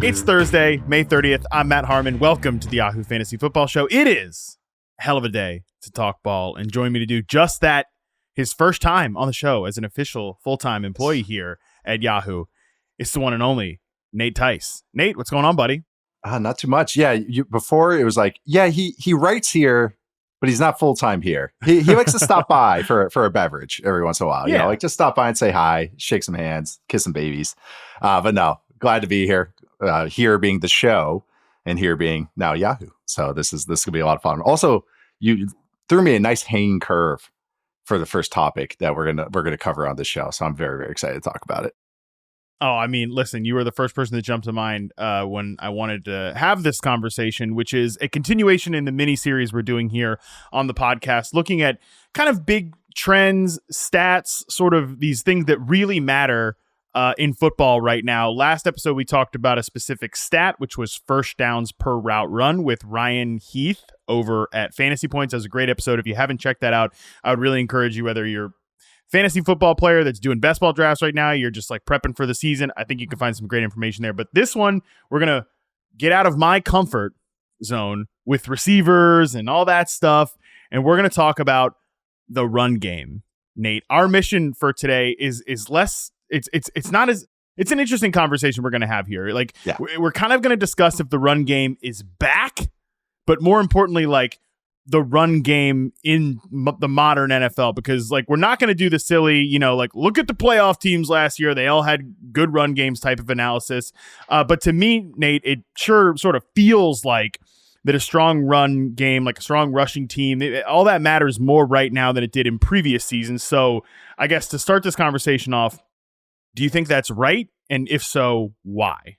It's Thursday, May 30th. I'm Matt Harmon. Welcome to the Yahoo Fantasy Football Show. It is a hell of a day to talk ball, and join me to do just that, his first time on the show as an official full-time employee here at Yahoo. It's the one and only Nate Tice. Nate, what's going on, buddy? Not too much. Yeah, before it was like, yeah, he writes here, but he's not full-time here. He likes to stop by for a beverage every once in a while. Yeah. You know, like just stop by and say hi, shake some hands, kiss some babies. But no, glad to be here. Here being the show, and here being now Yahoo. So this gonna be a lot of fun. Also, you threw me a nice hanging curve for the first topic that we're gonna cover on this show. So I'm very, very excited to talk about it. Oh, I mean, listen, you were the first person that jumped to mind when I wanted to have this conversation, which is a continuation in the mini series we're doing here on the podcast, looking at kind of big trends, stats, sort of these things that really matter in football right now. Last episode, we talked about a specific stat, which was first downs per route run with Ryan Heath over at Fantasy Points. That was a great episode. If you haven't checked that out, I would really encourage you, whether you're fantasy football player that's doing best ball drafts right now, you're just like prepping for the season, I think you can find some great information there. But this one, we're going to get out of my comfort zone with receivers and all that stuff. And we're going to talk about the run game. Nate, our mission for today is less, it's not as, it's an interesting conversation we're going to have here. Like, yeah, we're kind of going to discuss if the run game is back, but more importantly, like, the run game in the modern NFL, because like we're not going to do the silly, you know, like look at the playoff teams last year. They all had good run games type of analysis. But to me, Nate, it sure sort of feels like that a strong run game, like a strong rushing team, all that matters more right now than it did in previous seasons. So I guess to start this conversation off, do you think that's right? And if so, why?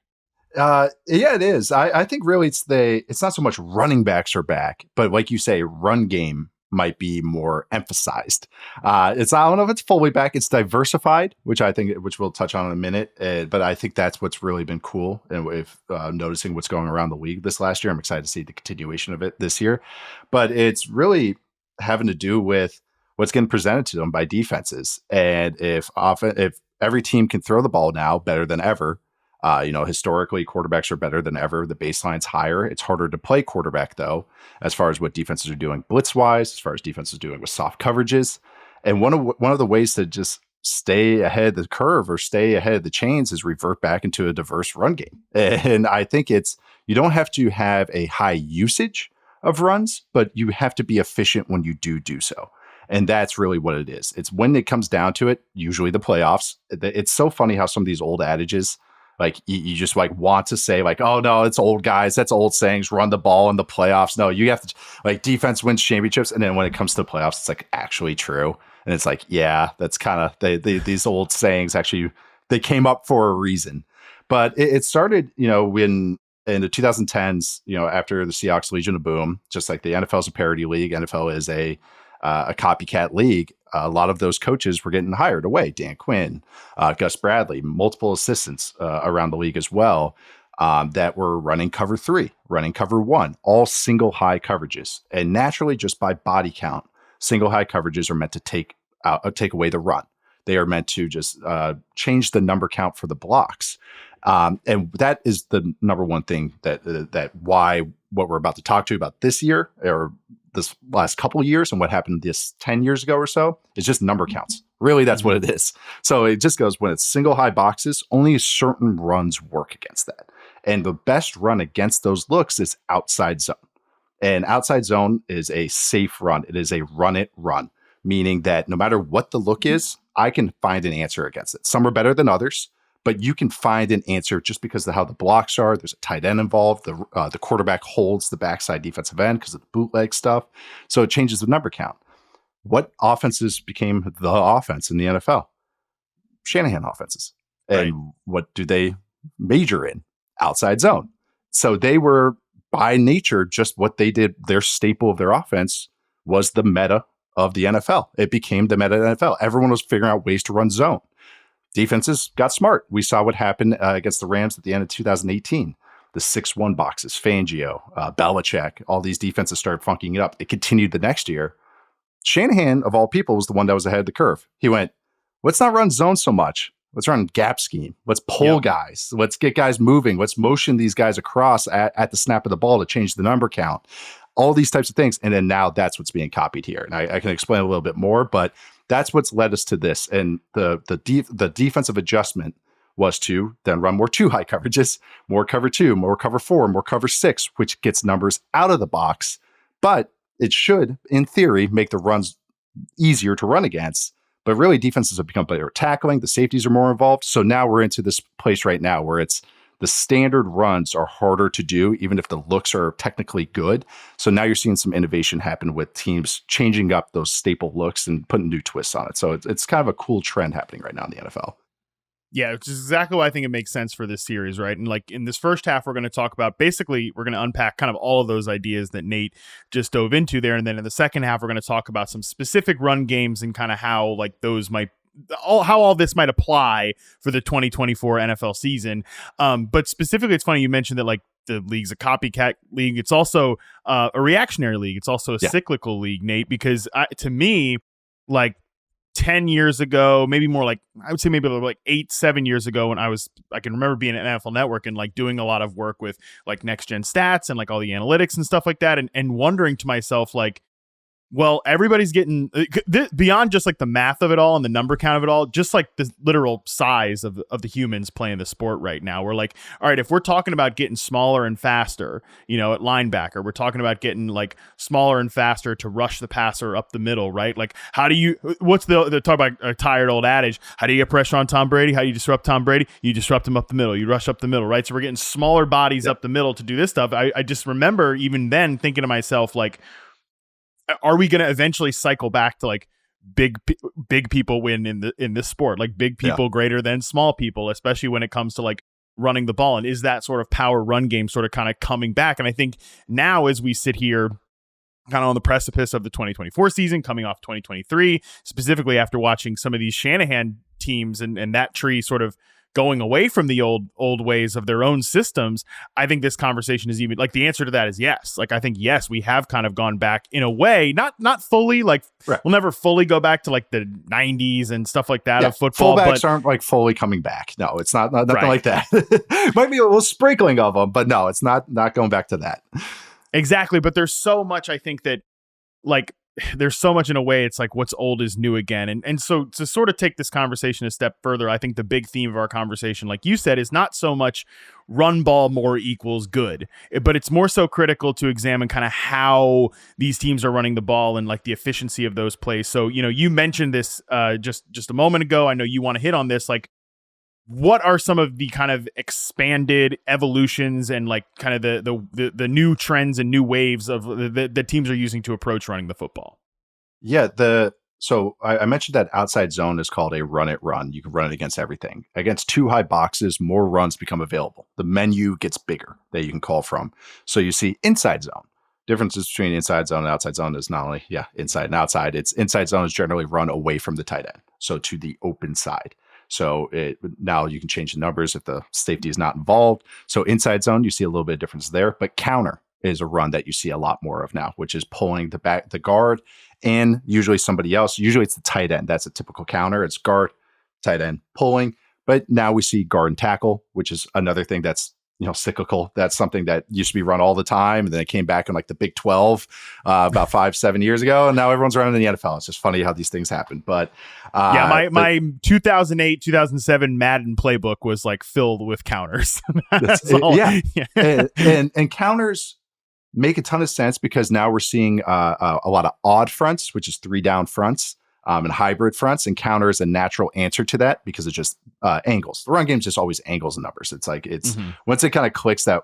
Yeah, it is. I think really it's not so much running backs are back, but like you say, run game might be more emphasized. I don't know if it's fully back. It's diversified, which we'll touch on in a minute. But I think that's what's really been cool. And if noticing what's going around the league this last year, I'm excited to see the continuation of it this year. But it's really having to do with what's getting presented to them by defenses. And if every team can throw the ball now better than ever. Historically, quarterbacks are better than ever. The baseline's higher. It's harder to play quarterback, though, as far as what defenses are doing blitz-wise, as far as defenses are doing with soft coverages. And one of the ways to just stay ahead of the curve or stay ahead of the chains is revert back into a diverse run game. And I think you don't have to have a high usage of runs, but you have to be efficient when you do so. And that's really what it is. It's when it comes down to it, usually the playoffs. It's so funny how some of these old adages, like you just like want to say like, oh no, it's old guys. That's old sayings. Run the ball in the playoffs. No, you have to like defense wins championships. And then when it comes to the playoffs, it's like actually true. And it's like, yeah, that's kind of these old sayings actually, they came up for a reason. But it started, when in the 2010s, after the Seahawks Legion of Boom, just like the NFL is a parody league, NFL is a copycat league. A lot of those coaches were getting hired away. Dan Quinn, Gus Bradley, multiple assistants around the league as well that were running cover 3, running cover 1, all single high coverages. And naturally, just by body count, single high coverages are meant to take away the run. They are meant to just change the number count for the blocks. And that is the number one thing that why what we're about to talk to you about this year or this last couple of years and what happened this 10 years ago or so is just number counts. Really, that's what it is. So it just goes when it's single high boxes, only certain runs work against that. And the best run against those looks is outside zone. And outside zone is a safe run. It is a run it run, meaning that no matter what the look is, I can find an answer against it. Some are better than others, but you can find an answer just because of how the blocks are. There's a tight end involved. The quarterback holds the backside defensive end because of the bootleg stuff. So it changes the number count. What offenses became the offense in the NFL? Shanahan offenses. And right. What do they major in? Outside zone. So they were by nature just what they did. Their staple of their offense was the meta of the NFL. It became the meta of the NFL. Everyone was figuring out ways to run zone. Defenses got smart. We saw what happened against the Rams at the end of 2018. The 6-1 boxes, Fangio, Belichick, all these defenses started funking it up. It continued the next year. Shanahan, of all people, was the one that was ahead of the curve. He went, let's not run zone so much. Let's run gap scheme. Let's pull guys. Let's get guys moving. Let's motion these guys across at the snap of the ball to change the number count. All these types of things. And then now that's what's being copied here. And I can explain a little bit more, but that's what's led us to this. And the defensive adjustment was to then run more 2 high coverages, more cover 2, more cover 4, more cover 6, which gets numbers out of the box. But it should, in theory, make the runs easier to run against. But really, defenses have become better at tackling. The safeties are more involved. So now we're into this place right now where it's the standard runs are harder to do, even if the looks are technically good. So now you're seeing some innovation happen with teams changing up those staple looks and putting new twists on it. So it's kind of a cool trend happening right now in the NFL. Yeah, which is exactly why I think it makes sense for this series, right? And like in this first half, we're going to talk about basically, we're going to unpack kind of all of those ideas that Nate just dove into there. And then in the second half, we're going to talk about some specific run games and kind of how like those might how all this might apply for the 2024 NFL season. But specifically, it's funny you mentioned that like the league's a copycat league. It's also a reactionary league. It's also a cyclical league, Nate, because to me, like 10 years ago, maybe more like, I would say maybe like 7 years ago when I can remember being at NFL Network and like doing a lot of work with like next gen stats and like all the analytics and stuff like that. And wondering to myself, like, well, everybody's getting beyond just like the math of it all and the number count of it all, just like the literal size of the humans playing the sport right now. We're like, all right, if we're talking about getting smaller and faster, you know, at linebacker, we're talking about getting like smaller and faster to rush the passer up the middle, right? Like, what's the talk about a tired old adage? How do you get pressure on Tom Brady? How do you disrupt Tom Brady? You disrupt him up the middle. You rush up the middle, right? So we're getting smaller bodies up the middle to do this stuff. I just remember even then thinking to myself, like, are we going to eventually cycle back to like big people win in this sport, like big people greater than small people, especially when it comes to like running the ball? And is that sort of power run game sort of kind of coming back? And I think now as we sit here kind of on the precipice of the 2024 season, coming off 2023, specifically after watching some of these Shanahan teams and that tree sort of going away from the old ways of their own systems, I think this conversation is even like the answer to that is yes. Like, I think, yes, we have kind of gone back in a way, not fully, like we'll never fully go back to like the 90s and stuff like that of football. Fullbacks aren't like fully coming back. No, it's not nothing like that. Might be a little sprinkling of them, but no, it's not going back to that. Exactly. But there's so much, I think that like, there's so much in a way it's like what's old is new again. And so to sort of take this conversation a step further, I think the big theme of our conversation, like you said, is not so much run ball more equals good, but it's more so critical to examine kind of how these teams are running the ball and like the efficiency of those plays. So, you know, you mentioned this just a moment ago. I know you want to hit on this, like, what are some of the kind of expanded evolutions and like kind of the new trends and new waves of the teams are using to approach running the football? Yeah, so I mentioned that outside zone is called a run it run. You can run it against everything. Against 2 high boxes, more runs become available. The menu gets bigger that you can call from. So you see inside zone. Differences between inside zone and outside zone is not only inside and outside. It's inside zone is generally run away from the tight end, so to the open side. So now you can change the numbers if the safety is not involved. So inside zone, you see a little bit of difference there. But counter is a run that you see a lot more of now, which is pulling the guard and usually somebody else. Usually it's the tight end. That's a typical counter. It's guard, tight end, pulling. But now we see guard and tackle, which is another thing that's cyclical. That's something that used to be run all the time. And then it came back in like the Big 12 about 5-7 years ago. And now everyone's running in the NFL. It's just funny how these things happen. But my 2008, 2007 Madden playbook was like filled with counters. And counters make a ton of sense because now we're seeing a lot of odd fronts, which is 3 down fronts. And hybrid fronts, and counter is a natural answer to that because it's just angles. The run game is just always angles and numbers. It's like once it kind of clicks that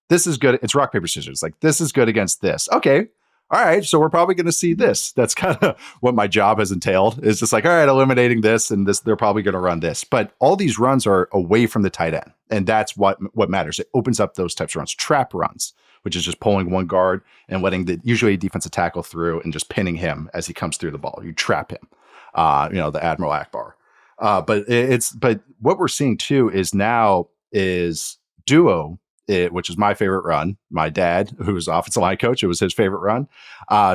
this is good. It's rock, paper, scissors. Like this is good against this. Okay. All right. So we're probably going to see this. That's kind of what my job has entailed. Is just like, all right, eliminating this and this, they're probably going to run this. But all these runs are away from the tight end. And that's what matters. It opens up those types of runs. Trap runs, which is just pulling one guard and letting usually a defensive tackle through and just pinning him as he comes through the ball. You trap him, the Admiral Akbar. But what we're seeing too is duo, which is my favorite run. My dad, who was offensive line coach, it was his favorite run.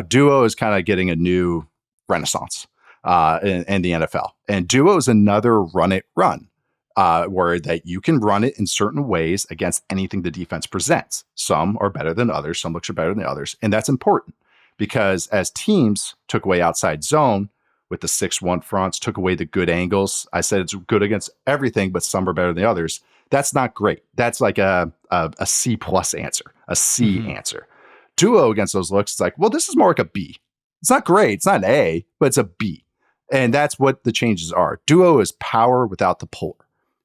Duo is kind of getting a new renaissance in the NFL. And duo is another run it run. where that you can run it in certain ways against anything the defense presents. Some are better than others. Some looks are better than others. And that's important because as teams took away outside zone with the 6-1 fronts, took away the good angles. I said it's good against everything, but some are better than others. That's not great. That's like a C plus answer, a C answer. Duo against those looks, it's like, well, this is more like a B. It's not great. It's not an A, but it's a B. And that's what the changes are. Duo is power without the puller.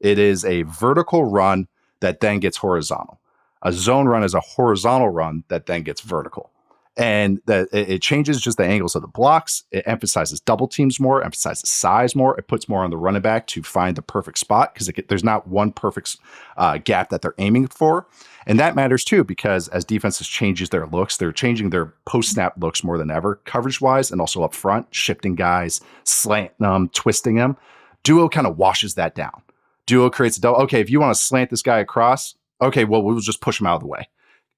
It is a vertical run that then gets horizontal. A zone run is a horizontal run that then gets vertical. And that it changes just the angles of the blocks. It emphasizes double teams more, emphasizes size more. It puts more on the running back to find the perfect spot because there's not one perfect gap that they're aiming for. And that matters too because as defenses changes their looks, they're changing their post-snap looks more than ever, coverage-wise and also up front, shifting guys, slanting them, twisting them. Duo kind of washes that down. Duo creates a double. Okay, if you want to slant this guy across, okay, well, we'll just push him out of the way.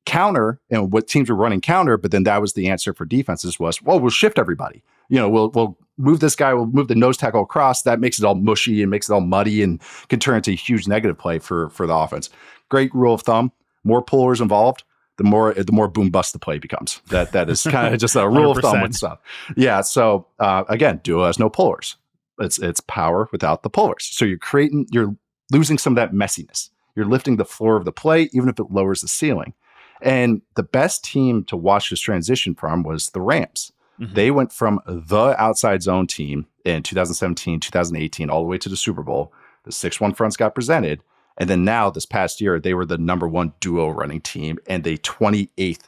Counter, and what teams were running counter, but then that was the answer for defenses was, well, we'll shift everybody. We'll move this guy, we'll move the nose tackle across. That makes it all mushy and makes it all muddy and can turn into a huge negative play for the offense. Great rule of thumb. More pullers involved, the more boom bust the play becomes. That is kind of just a rule of thumb with stuff. Yeah. So again, Duo has no pullers. It's power without the pullers. So you're losing some of that messiness. You're lifting the floor of the play, even if it lowers the ceiling. And the best team to watch this transition from was the Rams. Mm-hmm. They went from the outside zone team in 2017, 2018, all the way to the Super Bowl. The 6-1 fronts got presented. And then now this past year, they were the number one duo running team and the 28th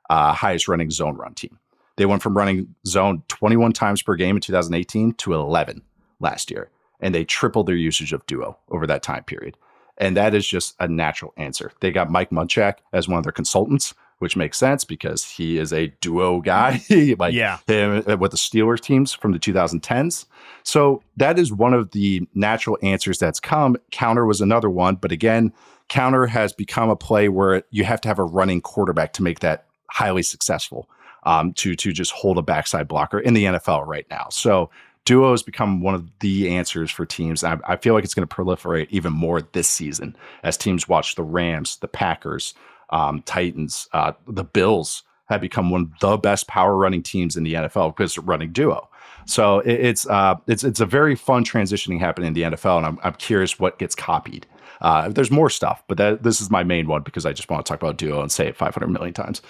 highest running zone run team. They went from running zone 21 times per game in 2018 to 11 last year. And they tripled their usage of duo over that time period. And that is just a natural answer. They got Mike Munchak as one of their consultants, which makes sense because he is a duo guy, him with the Steelers teams from the 2010s. So that is one of the natural answers that's come. Counter was another one. But again, counter has become a play where you have to have a running quarterback to make that highly successful, to just hold a backside blocker in the NFL right now. So duo has become one of the answers for teams. I feel like it's going to proliferate even more this season as teams watch the Rams, the Packers, Titans, the Bills have become one of the best power running teams in the NFL because they're running duo. So it's a very fun transitioning happening in the NFL, and I'm curious what gets copied. There's more stuff, but this is my main one because I just want to talk about duo and say it 500 million times.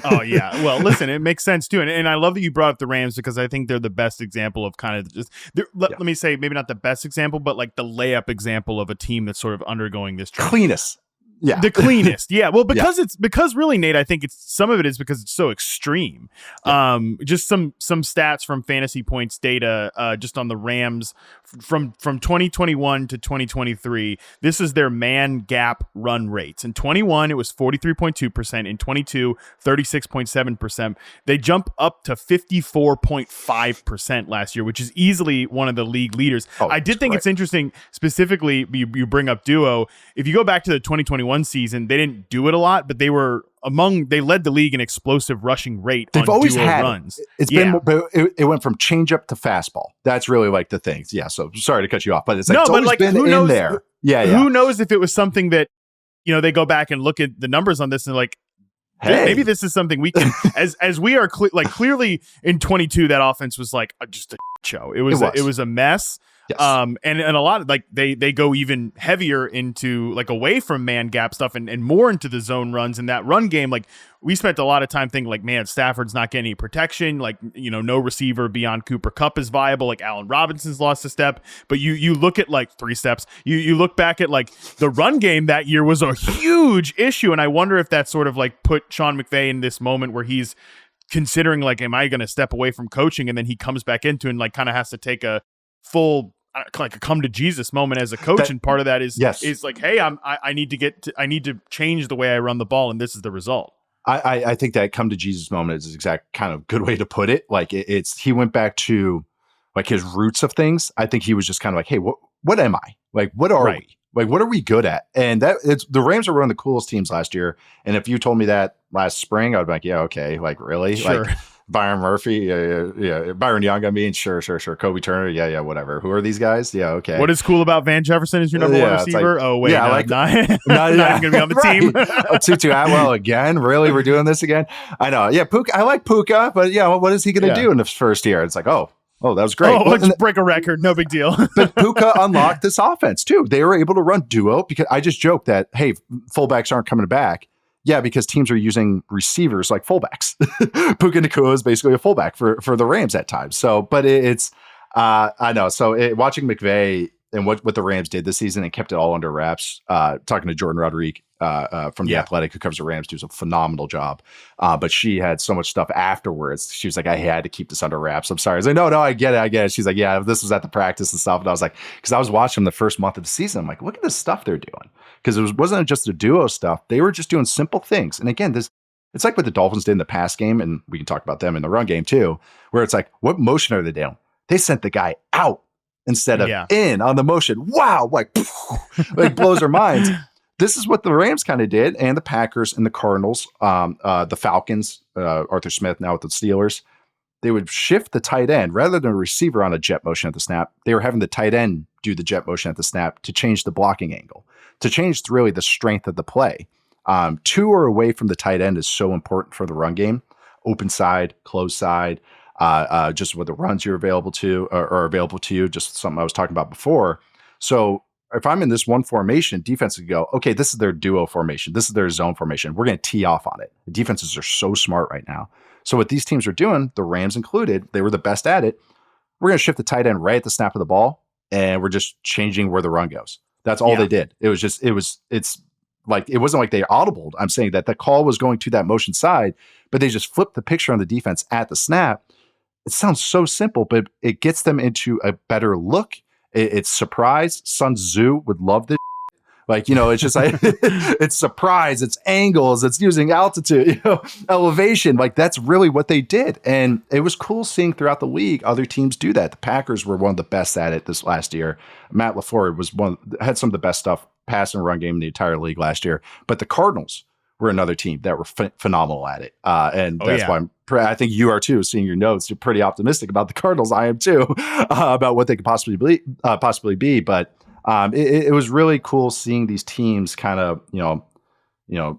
Oh, yeah. Well, listen, it makes sense, too. And I love that you brought up the Rams because I think they're the best example of kind of just, let me say, maybe not the best example, but like the layup example of a team that's sort of undergoing this trend. Cleanest. Yeah. The cleanest. Yeah. Well, because really, Nate, I think some of it is because it's so extreme. Yeah. Just some stats from Fantasy Points data, just on the Rams from 2021 to 2023. This is their man gap run rates. In 21, it was 43.2%. In 22, 36.7%. They jump up to 54.5% last year, which is easily one of the league leaders. I did think it's interesting, specifically, you bring up duo. If you go back to the 2021 season, they didn't do it a lot, but they led the league in explosive rushing rate. They've always had runs. It went from changeup to fastball. That's really like the thing. Yeah. So sorry to cut you off, but it's always been in there. Yeah. Who knows if it was something that, they go back and look at the numbers on this and like, hey, maybe this is something we can, as we are clearly in 22, that offense was like just a show. It was a mess. Yes. And a lot of they go even heavier into away from man gap stuff and more into the zone runs, and that run game. We spent a lot of time thinking man, Stafford's not getting any protection. No receiver beyond Cooper Kupp is viable. Allen Robinson's lost a step, but you look at 3 steps. You look back at the run game that year was a huge issue. And I wonder if that sort of put Sean McVay in this moment where he's considering am I going to step away from coaching? And then he comes back into it and kind of has to take a full, a come to Jesus moment as a coach, and part of that is hey, I need to change the way I run the ball, and this is the result. I think that come to Jesus moment is exact kind of good way to put it. He went back to his roots of things. I think he was just kind of hey, what am I? What are we? What are we good at? And the Rams are one of the coolest teams last year. And if you told me that last spring, I'd be yeah, okay, really? Sure. Byron Murphy, yeah. Byron Young, I mean, sure. Kobe Turner, yeah, whatever. Who are these guys? Yeah, okay. What is cool about Van Jefferson as your number one receiver? Like, oh wait, yeah, not even gonna be on the team. Tutu Atwell again? Really, we're doing this again? I know. Yeah, Puka. I like Puka, but yeah, what is he going to do in the first year? It's like, oh, that was great. Oh, let's break a record. No big deal. But Puka unlocked this offense too. They were able to run duo because I just joked that, hey, fullbacks aren't coming back. Yeah, because teams are using receivers like fullbacks. Puka Nacua is basically a fullback for the Rams at times. So, but it's I know. So watching McVay and what the Rams did this season and kept it all under wraps. Talking to Jordan Rodriguez from The Athletic, who covers the Rams, does a phenomenal job. But she had so much stuff afterwards. She was like, I had to keep this under wraps. I'm sorry. I was like, no, I get it. She's like, yeah, this was at the practice and stuff. And I was like, because I was watching them the first month of the season. I'm like, look at the stuff they're doing. Because wasn't just the duo stuff. They were just doing simple things. And again, it's like what the Dolphins did in the pass game, and we can talk about them in the run game too, where it's like, what motion are they doing? They sent the guy out instead of in on the motion. Wow, like blows our minds. This is what the Rams kind of did, and the Packers and the Cardinals, the Falcons, Arthur Smith now with the Steelers. They would shift the tight end rather than a receiver on a jet motion at the snap. They were having the tight end do the jet motion at the snap to change the blocking angle, to change really the strength of the play. To or away from the tight end is so important for the run game. Open side, closed side, just what the runs you're available to are available to you. Just something I was talking about before. So if I'm in this one formation, defenses go, okay, this is their duo formation. This is their zone formation. We're going to tee off on it. The defenses are so smart right now. So what these teams are doing, the Rams included, they were the best at it. We're going to shift the tight end right at the snap of the ball, and we're just changing where the run goes. That's all they did. It's like, it wasn't like they audibled. I'm saying that the call was going to that motion side, but they just flipped the picture on the defense at the snap. It sounds so simple, but it gets them into a better look. It's surprise. Sun Tzu would love this. Like, it's just like, it's surprise, it's angles, it's using altitude, elevation. Like, that's really what they did. And it was cool seeing throughout the league other teams do that. The Packers were one of the best at it this last year. Matt LaFleur had some of the best stuff, pass and run game in the entire league last year. But the Cardinals were another team that were phenomenal at it. And that's why I think you are too, seeing your notes. You're pretty optimistic about the Cardinals. I am too, about what they could possibly be. But it was really cool seeing these teams kind of,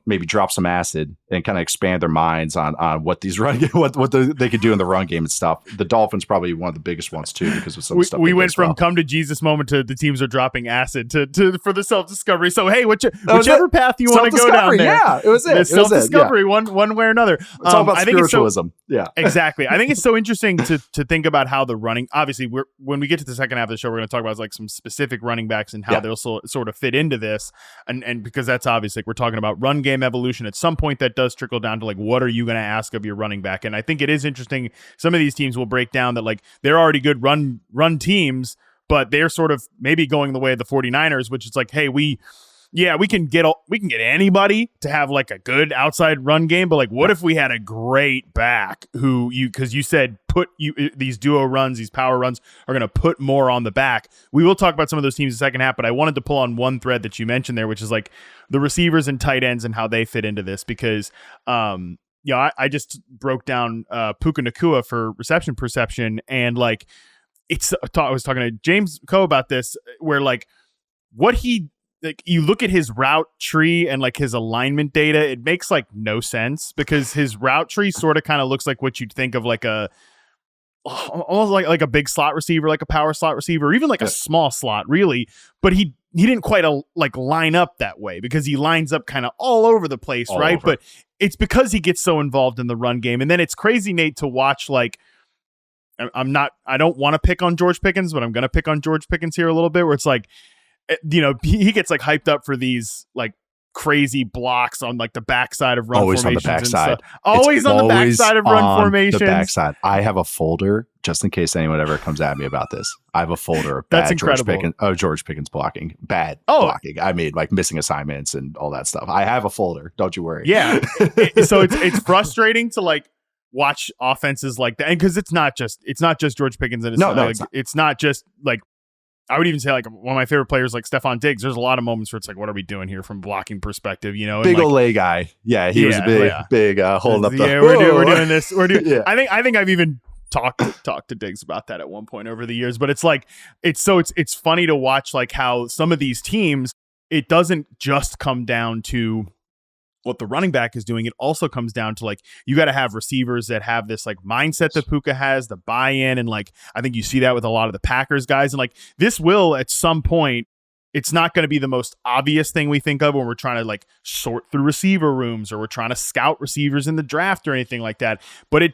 maybe drop some acid and kind of expand their minds on what these they could do in the run game and stuff. The Dolphins probably one of the biggest ones too, because of some of the stuff. We went from come to Jesus moment to the teams are dropping acid to for the self-discovery. So hey, whichever path you want to go down there. Yeah, it was it. Self-discovery, one way or another. It's all about spiritualism. Exactly. I think it's so interesting to think about how the running. Obviously, when we get to the second half of the show, we're going to talk about like some specific running backs and how they'll sort of fit into this, and because that's obviously we're talking about run game evolution. At some point, that does trickle down to like, what are you going to ask of your running back? And I think it is interesting. Some of these teams will break down that like they're already good run teams, but they're sort of maybe going the way of the 49ers, which is like, hey, we can get anybody to have like a good outside run game, but like, what if we had a great back because you said these duo runs, these power runs are going to put more on the back. We will talk about some of those teams in the second half, but I wanted to pull on one thread that you mentioned there, which is like the receivers and tight ends and how they fit into this, because I just broke down Puka Nacua for reception perception, and like I was talking to James Coe about this, where like you look at his route tree and like his alignment data, it makes like no sense, because his route tree sort of kind of looks like what you'd think of like almost like a big slot receiver, like a power slot receiver, or even like a small slot really. But he didn't quite like line up that way, because he lines up kind of all over the place, right? But it's because he gets so involved in the run game. And then it's crazy, Nate, to watch like, I don't want to pick on George Pickens, but I'm going to pick on George Pickens here a little bit, where it's like, he gets like hyped up for these like crazy blocks on like the backside of run always formations. On the backside. Always on the backside of run formations. The backside. I have a folder just in case anyone ever comes at me about this. I have a folder of that's incredible. George Pickens blocking, blocking. I mean, like missing assignments and all that stuff. I have a folder. Don't you worry. Yeah. So it's frustrating to like watch offenses like that, and because it's not just George Pickens, and it's not just like I would even say like one of my favorite players, like Stephon Diggs. There's a lot of moments where it's like, what are we doing here from a blocking perspective? You know, and big like, old lay guy. Yeah, he was a big holding up the. Yeah, we're doing this. We're doing. Yeah. I think I've even talked to Diggs about that at one point over the years. But it's like it's funny to watch like how some of these teams, it doesn't just come down to what the running back is doing. It also comes down to like, you got to have receivers that have this like mindset that Puka has, the buy-in. And like, I think you see that with a lot of the Packers guys. And like, this will at some point, it's not going to be the most obvious thing we think of when we're trying to like sort through receiver rooms or we're trying to scout receivers in the draft or anything like that. But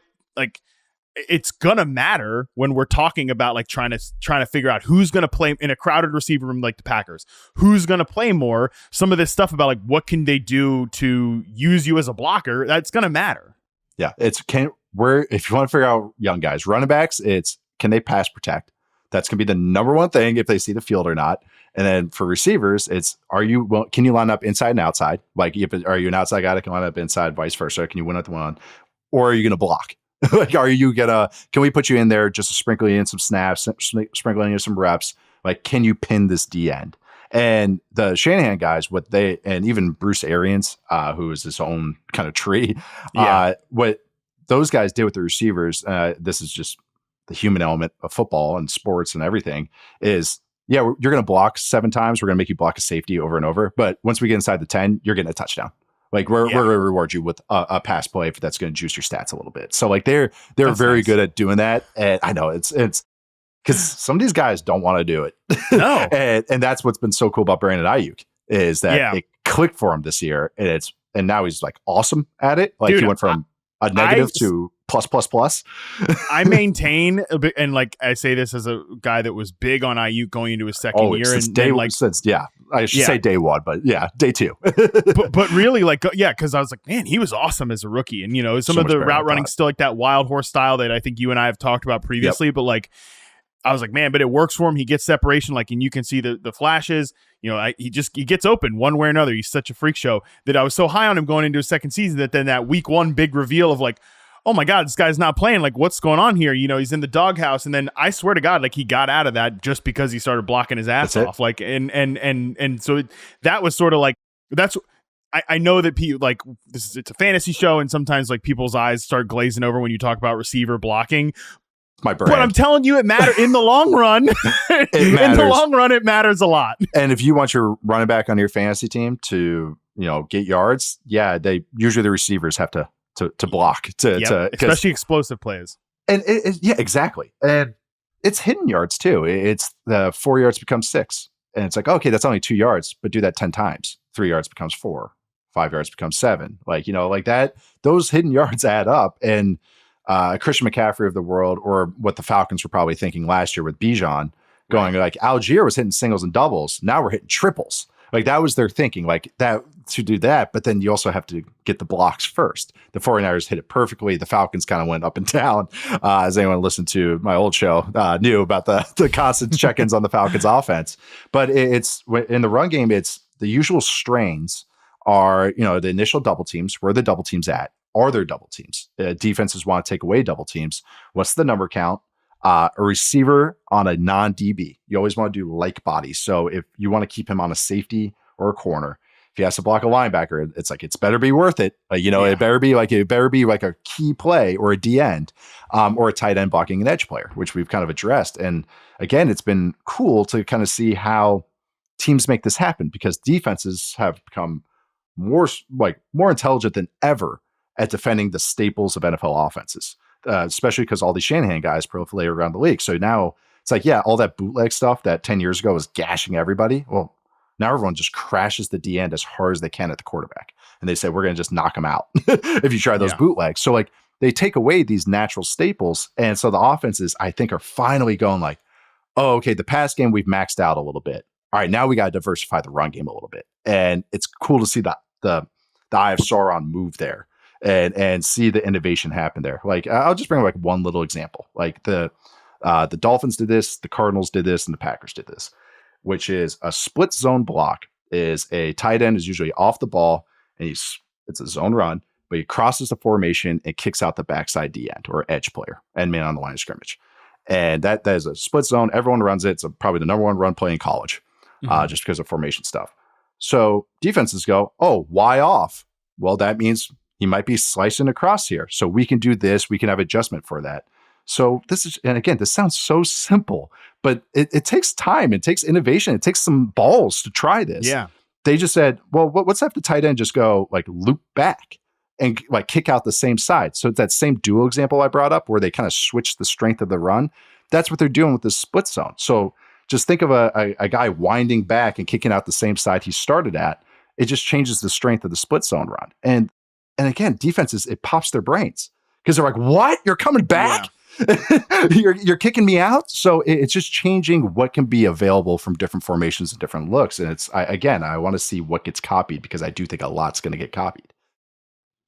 it's gonna matter when we're talking about like trying to figure out who's gonna play in a crowded receiver room like the Packers, who's gonna play more. Some of this stuff about like what can they do to use you as a blocker, that's gonna matter. Yeah, if you want to figure out young guys, running backs, it's can they pass protect? That's gonna be the number one thing if they see the field or not. And then for receivers, it's can you line up inside and outside? Like are you an outside guy that can line up inside, vice versa? Can you win at the one, or are you gonna block? Like, can we put you in there just to sprinkle you in some snaps, sprinkling you some reps? Like, can you pin this D end? And the Shanahan guys, and even Bruce Arians, who is his own kind of tree, what those guys did with the receivers, this is just the human element of football and sports and everything, is, you're going to block 7 times. We're going to make you block a safety over and over. But once we get inside the 10, you're getting a touchdown. Like we're going to reward you with a pass play if that's going to juice your stats a little bit. So like they're very good at doing that. And I know it's because some of these guys don't want to do it. No. and that's what's been so cool about Brandon Ayuk is that it clicked for him this year. And now he's like awesome at it. Like, dude, he went from a negative to plus. I maintain, and like I say this as a guy that was big on Ayuk going into his second year, I should say day one, but day 2. but really, like, because I was like, man, he was awesome as a rookie, and some of the route running still like that wild horse style that I think you and I have talked about previously, but like, I was like, man, but it works for him. He gets separation, like, and you can see the flashes. He gets open one way or another. He's such a freak show that I was so high on him going into his second season that then that week 1 big reveal of like, oh my God, this guy's not playing. Like, what's going on here? He's in the doghouse. And then I swear to God, like he got out of that just because he started blocking his ass off. Like, and so that was sort of like, I know that people like it's a fantasy show. And sometimes like people's eyes start glazing over when you talk about receiver blocking. My brand. But I'm telling you, it matters in the long run. In the long run, it matters a lot. And if you want your running back on your fantasy team to, get yards, the receivers have to block to especially explosive plays. And exactly. And it's hidden yards too. It's the 4 yards becomes 6. And it's like, okay, that's only 2 yards, but do that 10 times. 3 yards becomes 4. 5 yards becomes 7. Like, like that, those hidden yards add up. And Christian McCaffrey of the world, or what the Falcons were probably thinking last year with Bijan going like Algier was hitting singles and doubles. Now we're hitting triples. Like that was their thinking, like that to do that. But then you also have to get the blocks first. The 49ers hit it perfectly. The Falcons kind of went up and down. As anyone listened to my old show knew about the constant check-ins on the Falcons offense. But it's in the run game, it's the usual strains are, the initial double teams. Where are the double teams at? Are there double teams? Defenses want to take away double teams. What's the number count? A receiver on a non-DB. You always want to do like bodies. So if you want to keep him on a safety or a corner, if he has to block a linebacker, it's like, it's better be worth it. It better be like a key play or a D end or a tight end blocking an edge player, which we've kind of addressed. And again, it's been cool to kind of see how teams make this happen because defenses have become more intelligent than ever at defending the staples of NFL offenses, especially because all these Shanahan guys proliferate around the league. So now it's like, all that bootleg stuff that 10 years ago was gashing everybody. Well, now everyone just crashes the D end as hard as they can at the quarterback. And they say, we're going to just knock them out if you try those bootlegs. So like they take away these natural staples. And so the offenses, I think, are finally going like, oh, okay, the pass game, we've maxed out a little bit. All right, now we got to diversify the run game a little bit. And it's cool to see the Eye of Sauron move there. And see the innovation happen there. Like I'll just bring like one little example. Like the Dolphins did this, the Cardinals did this, and the Packers did this, which is a split zone block. Is a tight end is usually off the ball and it's a zone run, but he crosses the formation and kicks out the backside D end or edge player and man on the line of scrimmage. And that is a split zone. Everyone runs it. It's probably the number one run play in college, just because of formation stuff. So defenses go, oh, why off? Well, that means he might be slicing across here. So we can do this. We can have adjustment for that. So and again, this sounds so simple, but it takes time. It takes innovation. It takes some balls to try this. Yeah. They just said, well, what's have the tight end just go like loop back and like kick out the same side? So it's that same dual example I brought up where they kind of switch the strength of the run. That's what they're doing with this split zone. So just think of a guy winding back and kicking out the same side he started at. It just changes the strength of the split zone run. And again, defenses, it pops their brains because they're like, what? You're coming back? Yeah. you're kicking me out. So it's just changing what can be available from different formations and different looks. And I want to see what gets copied because I do think a lot's going to get copied.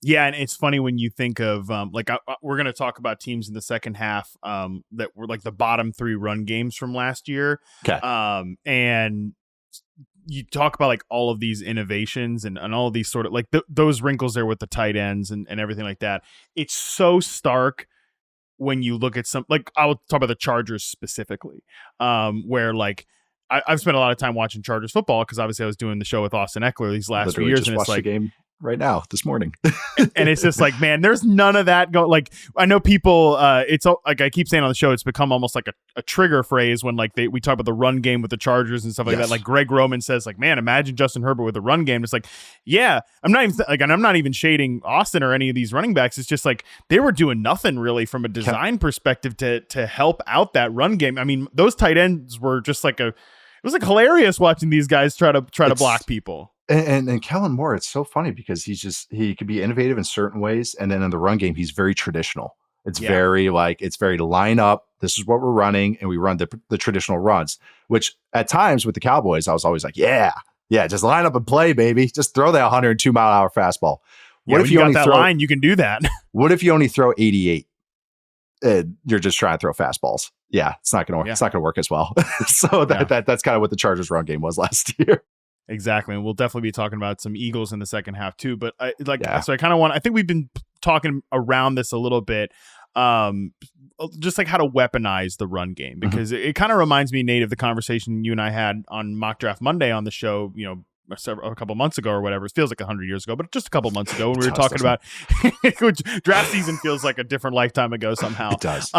Yeah, and it's funny when you think of we're going to talk about teams in the second half that were like the bottom 3 run games from last year. Okay. And you talk about like all of these innovations and all of these sort of like those wrinkles there with the tight ends and everything like that. It's so stark when you look at some, like I'll talk about the Chargers specifically, where like I've spent a lot of time watching Chargers football because obviously I was doing the show with Austin Eckler these last few years, just and watched it's like the game right now this morning, and it's just like, man, there's none of that going. Like I know people, it's like I keep saying on the show, it's become almost like a trigger phrase when like we talk about the run game with the Chargers and stuff like that. Like Greg Roman says, like, man, imagine Justin Herbert with the run game. It's like, yeah, I'm not even shading Austin or any of these running backs. It's just like they were doing nothing really from a design perspective to help out that run game. I mean, those tight ends were just like it was like hilarious watching these guys try to block people. And Kellen Moore, it's so funny because he could be innovative in certain ways. And then in the run game, he's very traditional. It's very line up. This is what we're running. And we run the traditional runs, which at times with the Cowboys, I was always like, yeah, just line up and play, baby. Just throw that 102 mile an hour fastball. What if you got that line? You can do that. What if you only throw 88? You're just trying to throw fastballs. Yeah, it's not going to work. It's not going to work as well. So that's kind of what the Chargers run game was last year. Exactly. And we'll definitely be talking about some Eagles in the second half too. But so I kind of I think we've been talking around this a little bit, just like how to weaponize the run game, because it kind of reminds me, Nate, of the conversation you and I had on Mock Draft Monday on the show, a couple months ago or whatever. It feels like 100 years ago, but just a couple months ago when we were talking about draft season feels like a different lifetime ago somehow. It does.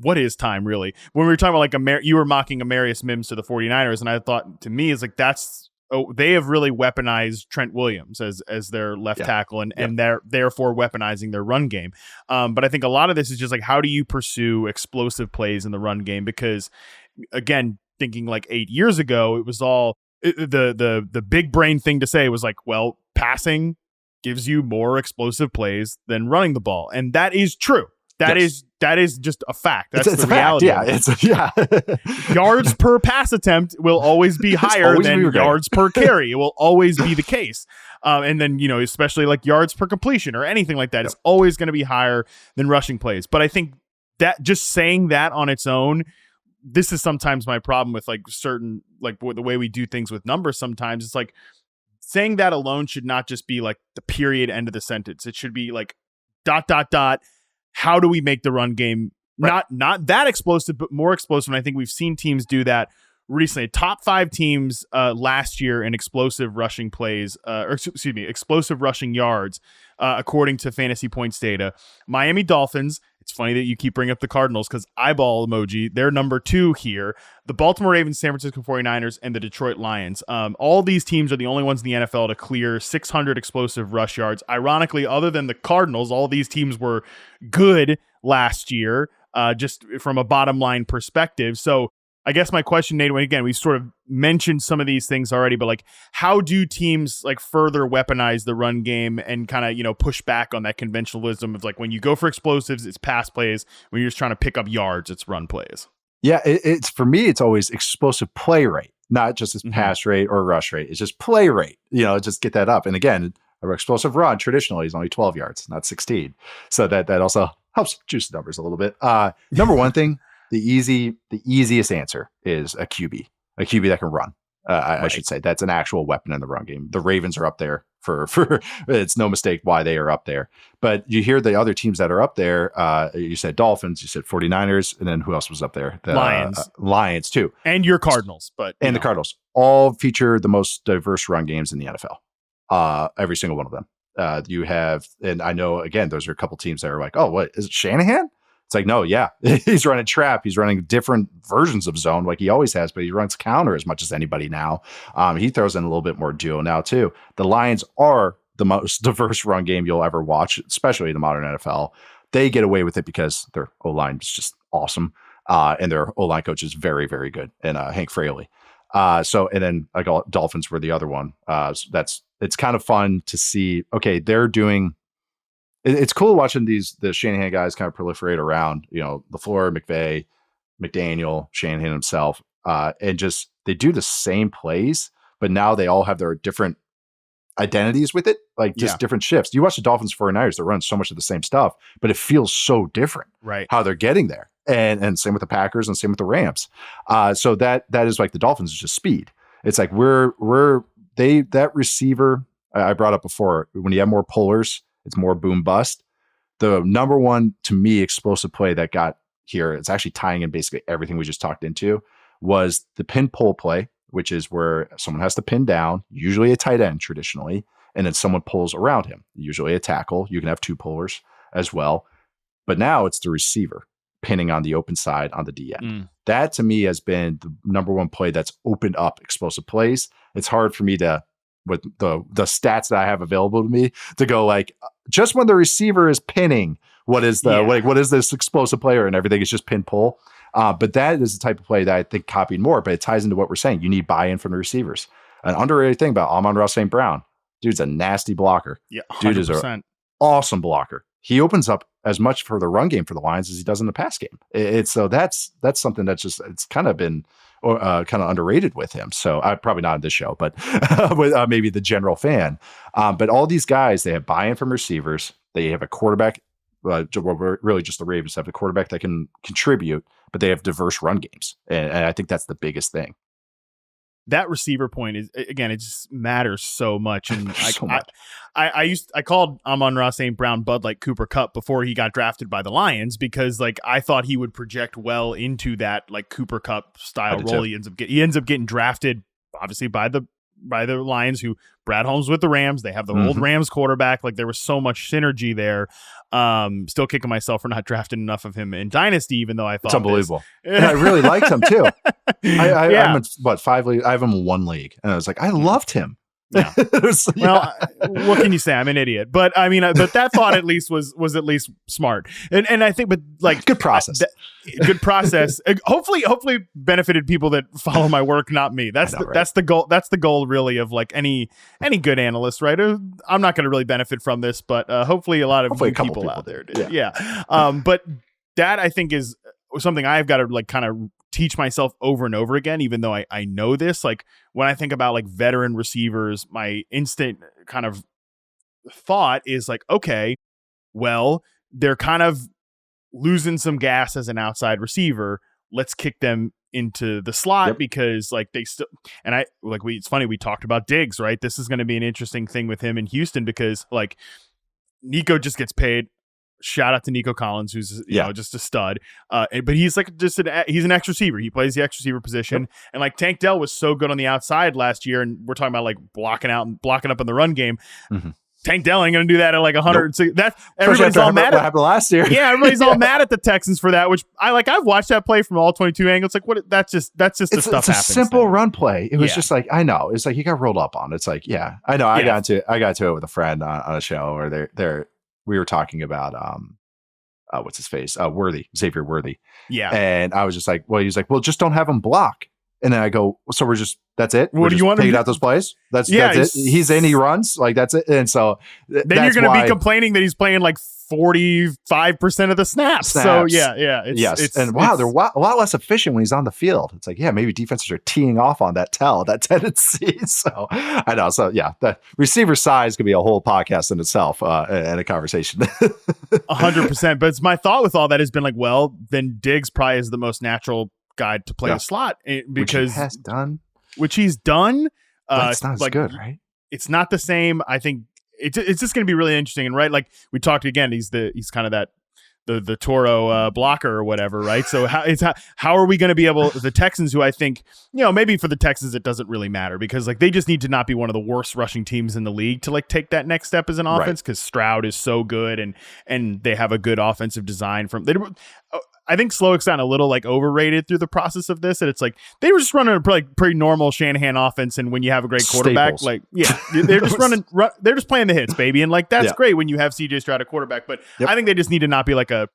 What is time really? When we were talking about like you were mocking Amarius Mims to the 49ers, and I thought to me is like they have really weaponized Trent Williams as their left tackle and they're therefore weaponizing their run game. But I think a lot of this is just like, how do you pursue explosive plays in the run game? Because again, thinking like 8 years ago, it was all the big brain thing to say was like, well, passing gives you more explosive plays than running the ball. And that is true. That is just a fact. That's the reality. Yards per pass attempt will always be higher than yards per carry. It will always be the case. And then, especially like yards per completion or anything like that, it's always going to be higher than rushing plays. But I think that just saying that on its own, this is sometimes my problem with like certain, like the way we do things with numbers. Sometimes it's like saying that alone should not just be like the period end of the sentence. It should be like ... How do we make the run game not that explosive, but more explosive? And I think we've seen teams do that recently. Top 5 teams last year in explosive rushing plays, explosive rushing yards, according to Fantasy Points data. Miami Dolphins. It's funny that you keep bringing up the Cardinals because eyeball emoji. They're number 2 here. The Baltimore Ravens, San Francisco 49ers, and the Detroit Lions. All these teams are the only ones in the NFL to clear 600 explosive rush yards. Ironically, other than the Cardinals, all these teams were good last year, just from a bottom line perspective. So I guess my question, Nate, again, we've sort of mentioned some of these things already, but like, how do teams like further weaponize the run game and kind of, push back on that conventionalism of like, when you go for explosives, it's pass plays. When you're just trying to pick up yards, it's run plays. Yeah. It's for me, it's always explosive play rate, not just as pass rate or rush rate. It's just play rate, just get that up. And again, an explosive run traditionally is only 12 yards, not 16. So that also helps juice the numbers a little bit. Number one thing, the easiest answer is a QB that can run. I should say that's an actual weapon in the run game. The Ravens are up there. for it's no mistake why they are up there. But you hear the other teams that are up there. You said Dolphins, you said 49ers, and then who else was up there? The Lions. Lions too. And your Cardinals, the Cardinals all feature the most diverse run games in the NFL. Every single one of them. You have, and I know again, those are a couple teams that are like, oh, what is it, Shanahan? It's like, no, yeah, he's running trap. He's running different versions of zone like he always has, but he runs counter as much as anybody now. He throws in a little bit more duo now too. The Lions are the most diverse run game you'll ever watch, especially in the modern NFL. They get away with it because their O-line is just awesome. And their O-line coach is very, very good. And Hank Fraley. And then like Dolphins were the other one. It's kind of fun to see, okay, they're doing, it's cool watching the Shanahan guys kind of proliferate around, LaFleur, McVay, McDaniel, Shanahan himself, and just they do the same plays, but now they all have their different identities with it, like just different shifts. You watch the Dolphins 49ers, they're running so much of the same stuff, but it feels so different, right? How they're getting there, and same with the Packers and same with the Rams. So that is like the Dolphins is just speed. It's like that receiver I brought up before, when you have more pullers, it's more boom bust. The number one, to me, explosive play that got here, it's actually tying in basically everything we just talked into, was the pin pull play, which is where someone has to pin down, usually a tight end traditionally, and then someone pulls around him, usually a tackle. You can have two pullers as well. But now it's the receiver pinning on the open side on the DN. That to me has been the number one play that's opened up explosive plays. It's hard for me to, with the stats that I have available to me, to go like, just when the receiver is pinning, what is this explosive player, and everything is just pin pull. But that is the type of play that I think copied more, but it ties into what we're saying. You need buy-in from the receivers. An underrated thing about Amon-Ra St. Brown, dude's a nasty blocker. Yeah, 100%. Dude is an awesome blocker. He opens up as much for the run game for the Lions as he does in the pass game. So that's something that's just, it's kind of been kind of underrated with him. So probably not on this show, but with, maybe the general fan. But all these guys, they have buy-in from receivers. They have a quarterback. Really just the Ravens have a quarterback that can contribute, but they have diverse run games. And I think that's the biggest thing. That receiver point is, again, it just matters so much. And So much. I called Amon-Ra St. Brown Bud like Cooper Kupp before he got drafted by the Lions, because like I thought he would project well into that like Cooper Kupp style role. He ends up getting drafted obviously by the Lions, who Brad Holmes with the Rams. They have the old Rams quarterback. Like there was so much synergy there. Still kicking myself for not drafting enough of him in Dynasty, even though I thought it's unbelievable. And I really liked him too. I'm in 5 leagues. I have him in 1 league, and I was like, I loved him. Yeah. Well, what can you say? I'm an idiot, but I mean, but that thought at least was at least smart, and I think, but like good process. Good process. Hopefully benefited people that follow my work, not me. That's the goal. That's the goal, really, of like any good analyst, right? I'm not going to really benefit from this, but hopefully a lot of people out there do. Yeah. But that I think is something I've got to like kind of teach myself over and over again, even though I know this. Like when I think about like veteran receivers, my instant kind of thought is like, okay, well, they're kind of losing some gas as an outside receiver. Let's kick them into the slot because like they still, and it's funny, we talked about Diggs, right? This is going to be an interesting thing with him in Houston because like Nico just gets paid. Shout out to Nico Collins, who's just a stud. But he's like he's an X receiver. He plays the X receiver position. And like Tank Dell was so good on the outside last year, and we're talking about like blocking up in the run game. Tank Dell ain't gonna do that at like 100. So that everybody's all mad at what happened last year. Yeah, everybody's all mad at the Texans for that, which I've watched that play from all 22 angles. Like what? That's just the stuff. It's a simple run play. It was just like, I know. It's like he got rolled up on. It's like, yeah, I know. I got to it with a friend on a show where we were talking about what's his face? Xavier Worthy. Yeah. And I was just like, well, he was like, well, just don't have him block. And then I go, so that's it? What do you want to take out those plays? That's it. He's in, he runs. Like that's it. And so then you're going to be complaining that he's playing like 45% of the snaps. So yeah. They're a lot less efficient when he's on the field. It's like, yeah, maybe defenses are teeing off on that tendency. So I know. So yeah, the receiver size could be a whole podcast in itself and a conversation. 100%. But it's my thought with all that has been like, well, then Diggs probably is the most natural guy to play the slot because which he's done. But it's not as good, right? it's not the same. I think it's just going to be really interesting. And right, like we talked again, he's kind of that the Toro blocker or whatever, right? So how are we going to be able, the Texans, who I think, maybe for the Texans it doesn't really matter because like they just need to not be one of the worst rushing teams in the league to like take that next step as an offense, because Stroud is so good and they have a good offensive design I think Slowick's gotten a little like overrated through the process of this, and it's like they were just running a pretty normal Shanahan offense, and when you have a great quarterback, Staples. they're just they're just playing the hits, baby, and like that's great when you have CJ Stroud at quarterback. But I think they just need to not be like a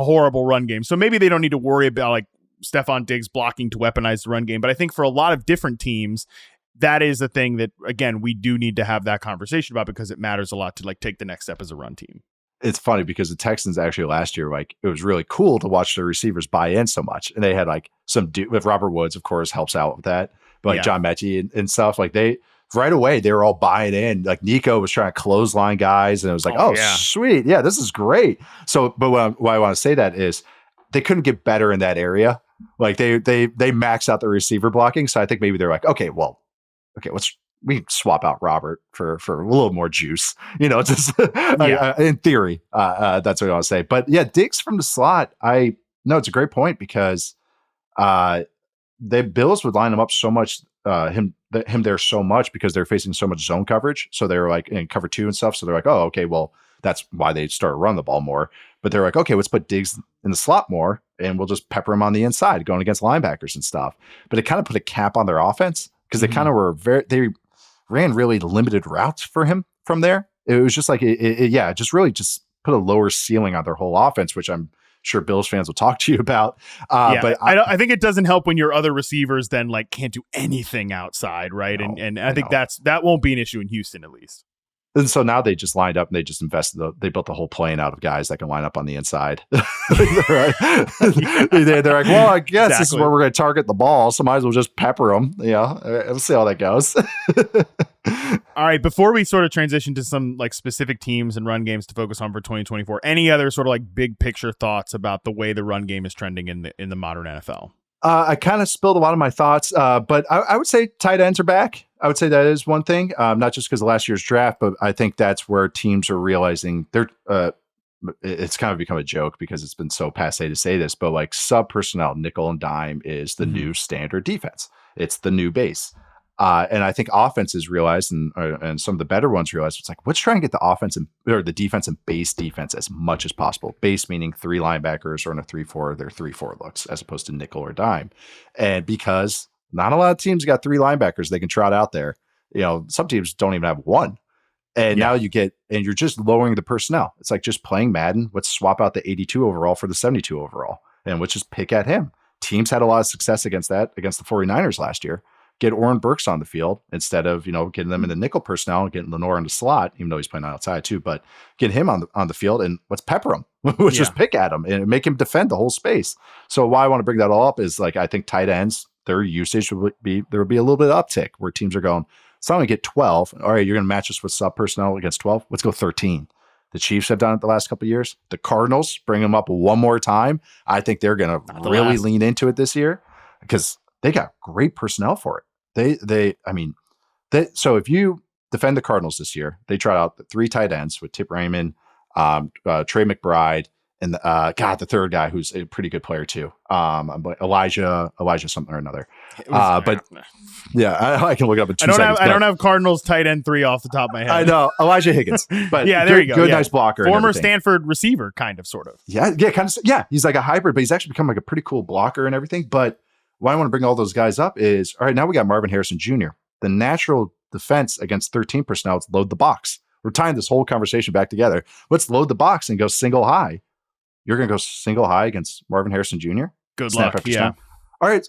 horrible run game. So maybe they don't need to worry about like Stephon Diggs blocking to weaponize the run game. But I think for a lot of different teams, that is a thing that again we do need to have that conversation about because it matters a lot to like take the next step as a run team. It's funny because the Texans actually last year, like it was really cool to watch their receivers buy in so much. And they had like some with Robert Woods, of course, helps out with that. But like John Mechie and stuff, like they right away, they were all buying in. Like Nico was trying to clothesline guys and it was like, sweet. Yeah, this is great. So, but why I want to say that is they couldn't get better in that area. Like they max out the receiver blocking. So I think maybe they're like, okay, we can swap out Robert for a little more juice, just in theory. That's what I want to say. But yeah, Diggs from the slot. It's a great point because the Bills would line him up so much, him there so much because they're facing so much zone coverage. So they were like in cover 2 and stuff. So they're like, oh, okay, well, that's why they started running the ball more. But they're like, okay, let's put Diggs in the slot more and we'll just pepper him on the inside going against linebackers and stuff. But it kind of put a cap on their offense because they kind of were they ran really limited routes for him from there. It was just like, just really just put a lower ceiling on their whole offense, which I'm sure Bills fans will talk to you about. But I think it doesn't help when your other receivers then like can't do anything outside, right? No, and I think that won't be an issue in Houston at least. And so now they just lined up and they just they built the whole plane out of guys that can line up on the inside. They're like, well, I guess this is where we're going to target the ball. So might as well just pepper them. We'll see how that goes. All right. Before we sort of transition to some like specific teams and run games to focus on for 2024, any other sort of like big picture thoughts about the way the run game is trending in the modern NFL? I kind of spilled a lot of my thoughts, but I would say tight ends are back. I would say that is one thing, not just because of last year's draft, but I think that's where teams are realizing it's kind of become a joke because it's been so passe to say this, but like sub personnel, nickel and dime is the new standard defense. It's the new base. And I think offenses realized, and some of the better ones realized, it's like, let's try and get the offense or the defense and base defense as much as possible. Base meaning 3 linebackers, or in a 3-4, they're 3-4 looks as opposed to nickel or dime. And because not a lot of teams got 3 linebackers they can trot out there. Some teams don't even have 1. And now you're just lowering the personnel. It's like just playing Madden. Let's swap out the 82 overall for the 72 overall. And let's just pick at him. Teams had a lot of success against the 49ers last year. Get Oren Burks on the field instead of, getting them in the nickel personnel and getting Lenore in the slot, even though he's playing outside too, but get him on the field and let's pepper him. Let's just pick at him and make him defend the whole space. So why I want to bring that all up is like, I think tight ends, their usage there would be a little bit of uptick where teams are going, it's not going to get 12. All right, you're going to match us with sub personnel against 12. Let's go 13. The Chiefs have done it the last couple of years. The Cardinals bring them up one more time. I think they're going to really lean into it this year because they got great personnel for it. So if you defend the Cardinals this year, they tried out the 3 tight ends with Tip Raymond, Trey McBride, and the third guy who's a pretty good player too. Elijah something or another. I can look it up in 2 seconds. I don't have Cardinals tight end 3 off the top of my head. I know Elijah Higgins, but there you go. Good, nice blocker. Former Stanford receiver, kind of, sort of. He's like a hybrid, but he's actually become like a pretty cool blocker and everything. But why I want to bring all those guys up is, all right, now we got Marvin Harrison Jr. The natural defense against 13 personnel is load the box. We're tying this whole conversation back together. Let's load the box and go single high. You're going to go single high against Marvin Harrison Jr.? Good luck, snap. All right.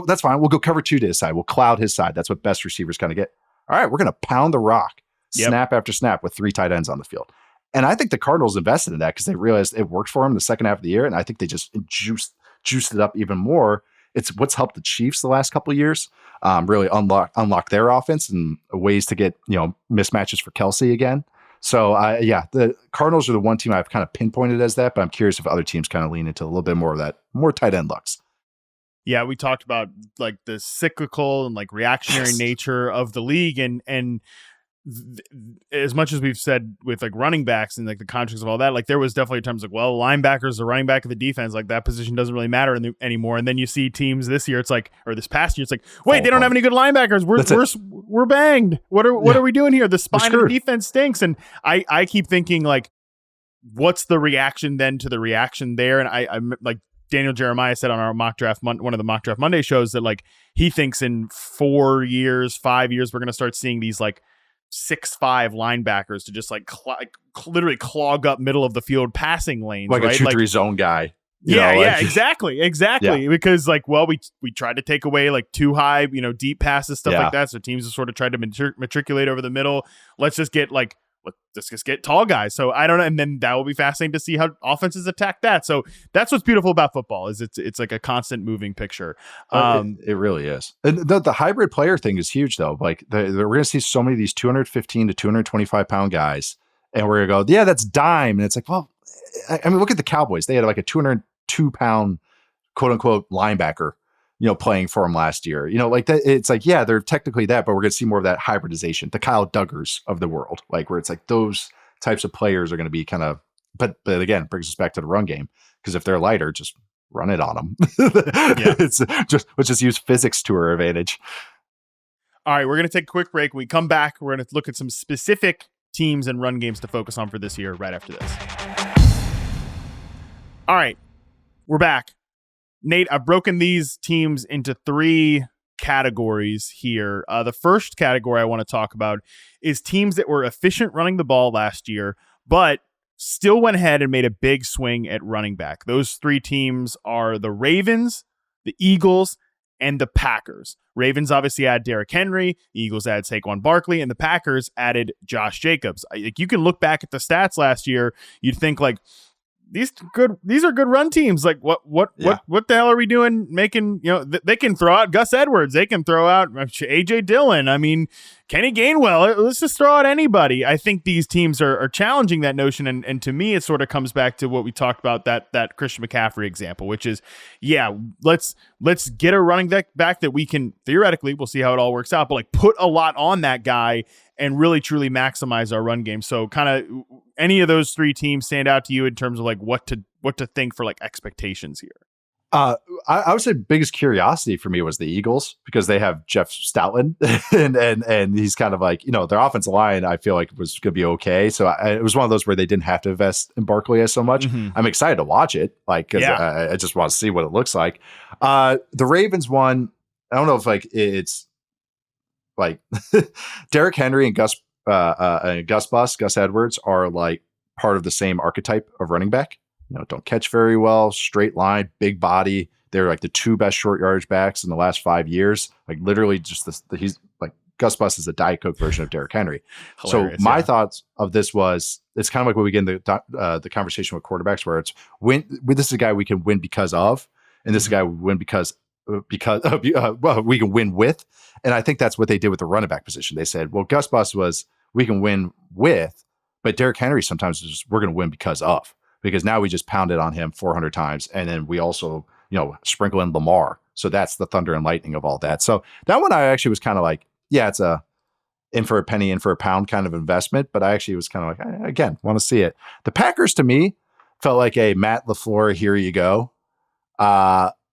That's fine. We'll go cover 2 to his side. We'll cloud his side. That's what best receivers kind of get. All right, we're going to pound the rock, snap after snap with 3 tight ends on the field. And I think the Cardinals invested in that because they realized it worked for them the second half of the year. And I think they just juiced it up even more. It's what's helped the Chiefs the last couple of years really unlock their offense and ways to get mismatches for Kelsey again. So the Cardinals are the one team I've kind of pinpointed as that, but I'm curious if other teams kind of lean into a little bit more of that, more tight end looks. Yeah, we talked about like the cyclical and like reactionary nature of the league, and as much as we've said with like running backs and like the contracts of all that, like there was definitely times like, well, linebackers, the running back of the defense, like that position doesn't really matter anymore. And then you see teams this year, it's like, or this past year, it's like, wait, they don't have any good linebackers. We're banged. What are we doing here? The spine of the defense stinks. And I keep thinking like, what's the reaction then to the reaction there? And I'm like Daniel Jeremiah said on our mock draft, one of the mock draft Monday shows, that like he thinks in 5 years, we're going to start seeing these like 6'5" linebackers to just like literally clog up middle of the field passing lanes, like right? a 2-3 zone guy. Exactly. Yeah. Because like, well, we tried to take away like too high, deep passes, stuff like that. So teams have sort of tried to matriculate over the middle. Let's just get tall guys. So I don't know. And then that will be fascinating to see how offenses attack that. So that's what's beautiful about football is it's like a constant moving picture. It really is. And the hybrid player thing is huge though. Like we're going to see so many of these 215 to 225 pound guys, and we're going to go, yeah, that's dime. And it's like, well, I mean, look at the Cowboys. They had like a 202 pound quote unquote linebacker, playing for them last year, like that. It's like, yeah, they're technically that, but we're going to see more of that hybridization, the Kyle Duggars of the world, like where it's like those types of players are going to be kind of, but again, brings us back to the run game. Because if they're lighter, just run it on them. Let's just use physics to our advantage. All right, we're going to take a quick break. When we come back, we're going to look at some specific teams and run games to focus on for this year right after this. All right, we're back. Nate, I've broken these teams into 3 categories here. The first category I want to talk about is teams that were efficient running the ball last year, but still went ahead and made a big swing at running back. Those 3 teams are the Ravens, the Eagles, and the Packers. Ravens obviously add Derrick Henry, the Eagles add Saquon Barkley, and the Packers added Josh Jacobs. Like, you can look back at the stats last year, you'd think like, these are good run teams. Like what the hell are we doing making, they can throw out Gus Edwards. They can throw out AJ Dillon. I mean, Kenny Gainwell. Let's just throw out anybody. I think these teams are challenging that notion. And to me, it sort of comes back to what we talked about, that Christian McCaffrey example, which is, let's get a running back that we can theoretically, we'll see how it all works out, but like put a lot on that guy and really truly maximize our run game. So kind of any of those 3 teams stand out to you in terms of like what to think for like expectations here? I would say biggest curiosity for me was the Eagles, because they have Jeff Stoutland and he's kind of like, their offensive line, I feel like was going to be okay. So it was one of those where they didn't have to invest in Barkley so much. Mm-hmm. I'm excited to watch it, like, cause I just want to see what it looks like. The Ravens one, I don't know if like it's like Derrick Henry and Gus Edwards are like part of the same archetype of running back. Don't catch very well, straight line, big body. They're like the 2 best short yardage backs in the last 5 years. Like literally just he's like Gus Bus is a Diet Coke version of Derrick Henry. So my thoughts of this was, it's kind of like when we get in the conversation with quarterbacks where it's this is a guy we can win because of, and this is a guy we win because we can win with. And I think that's what they did with the running back position. They said, well, Gus Bus was, we can win with, but Derrick Henry sometimes is just, we're going to win because now we just pounded on him 400 times. And then we also, sprinkle in Lamar. So that's the thunder and lightning of all that. So that one I actually was kind of like, yeah, it's a in for a penny, in for a pound kind of investment. But I actually was kind of like, again, want to see it. The Packers to me felt like a Matt LaFleur, here you go.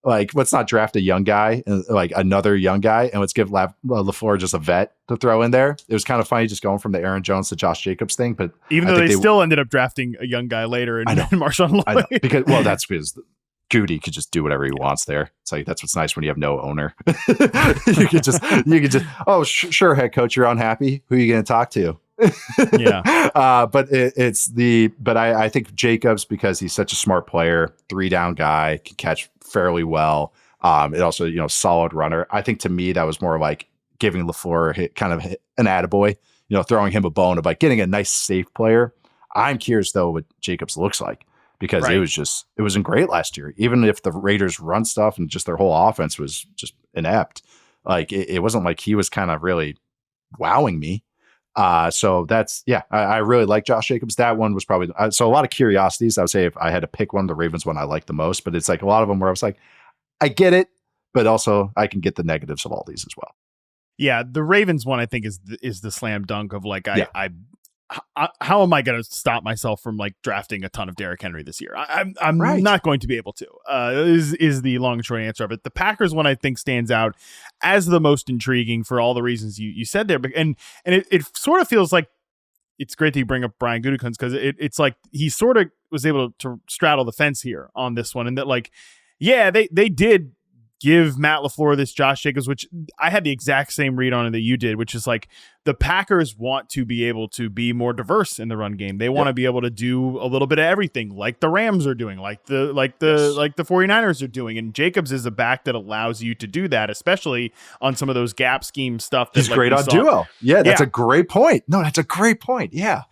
Like, let's not draft a young guy, like another young guy, and let's give LaFleur just a vet to throw in there. It was kind of funny just going from the Aaron Jones to Josh Jacobs thing, but even though they still ended up drafting a young guy later in Marshawn Lloyd. I know, because that's because Goody could just do whatever he wants there. It's like, that's what's nice when you have no owner. you could just, sure, head coach, you're unhappy. Who are you going to talk to? But I think Jacobs, because he's such a smart player, 3-down guy, can catch fairly well. It also, solid runner. I think to me, that was more like giving LaFleur kind of an attaboy, throwing him a bone of like getting a nice safe player. I'm curious though what Jacobs looks like, because it wasn't great last year. Even if the Raiders run stuff and just their whole offense was just inept, like it wasn't like he was kind of really wowing me. So that's, I really like Josh Jacobs. That one was probably, so a lot of curiosities. I would say if I had to pick one, the Ravens one I like the most, but it's like a lot of them where I was like, I get it, but also I can get the negatives of all these as well. Yeah, the Ravens one I think is the slam dunk of like how am I going to stop myself from like drafting a ton of Derrick Henry this year? I'm Right. not going to be able to. Is the long and short answer of it. The Packers one I think stands out as the most intriguing for all the reasons you said there, and it sort of feels like it's great that you bring up Brian Gutekunst because it's like he sort of was able to straddle the fence here on this one, and that like they did give Matt LaFleur this Josh Jacobs, which I had the exact same read on it that you did, which is like the Packers want to be able to be more diverse in the run game. They want to be able to do a little bit of everything like the Rams are doing, like the 49ers are doing. And Jacobs is a back that allows you to do that, especially on some of those gap scheme stuff. He's great on duo. Yeah, that's a great point. No, that's a great point. Yeah.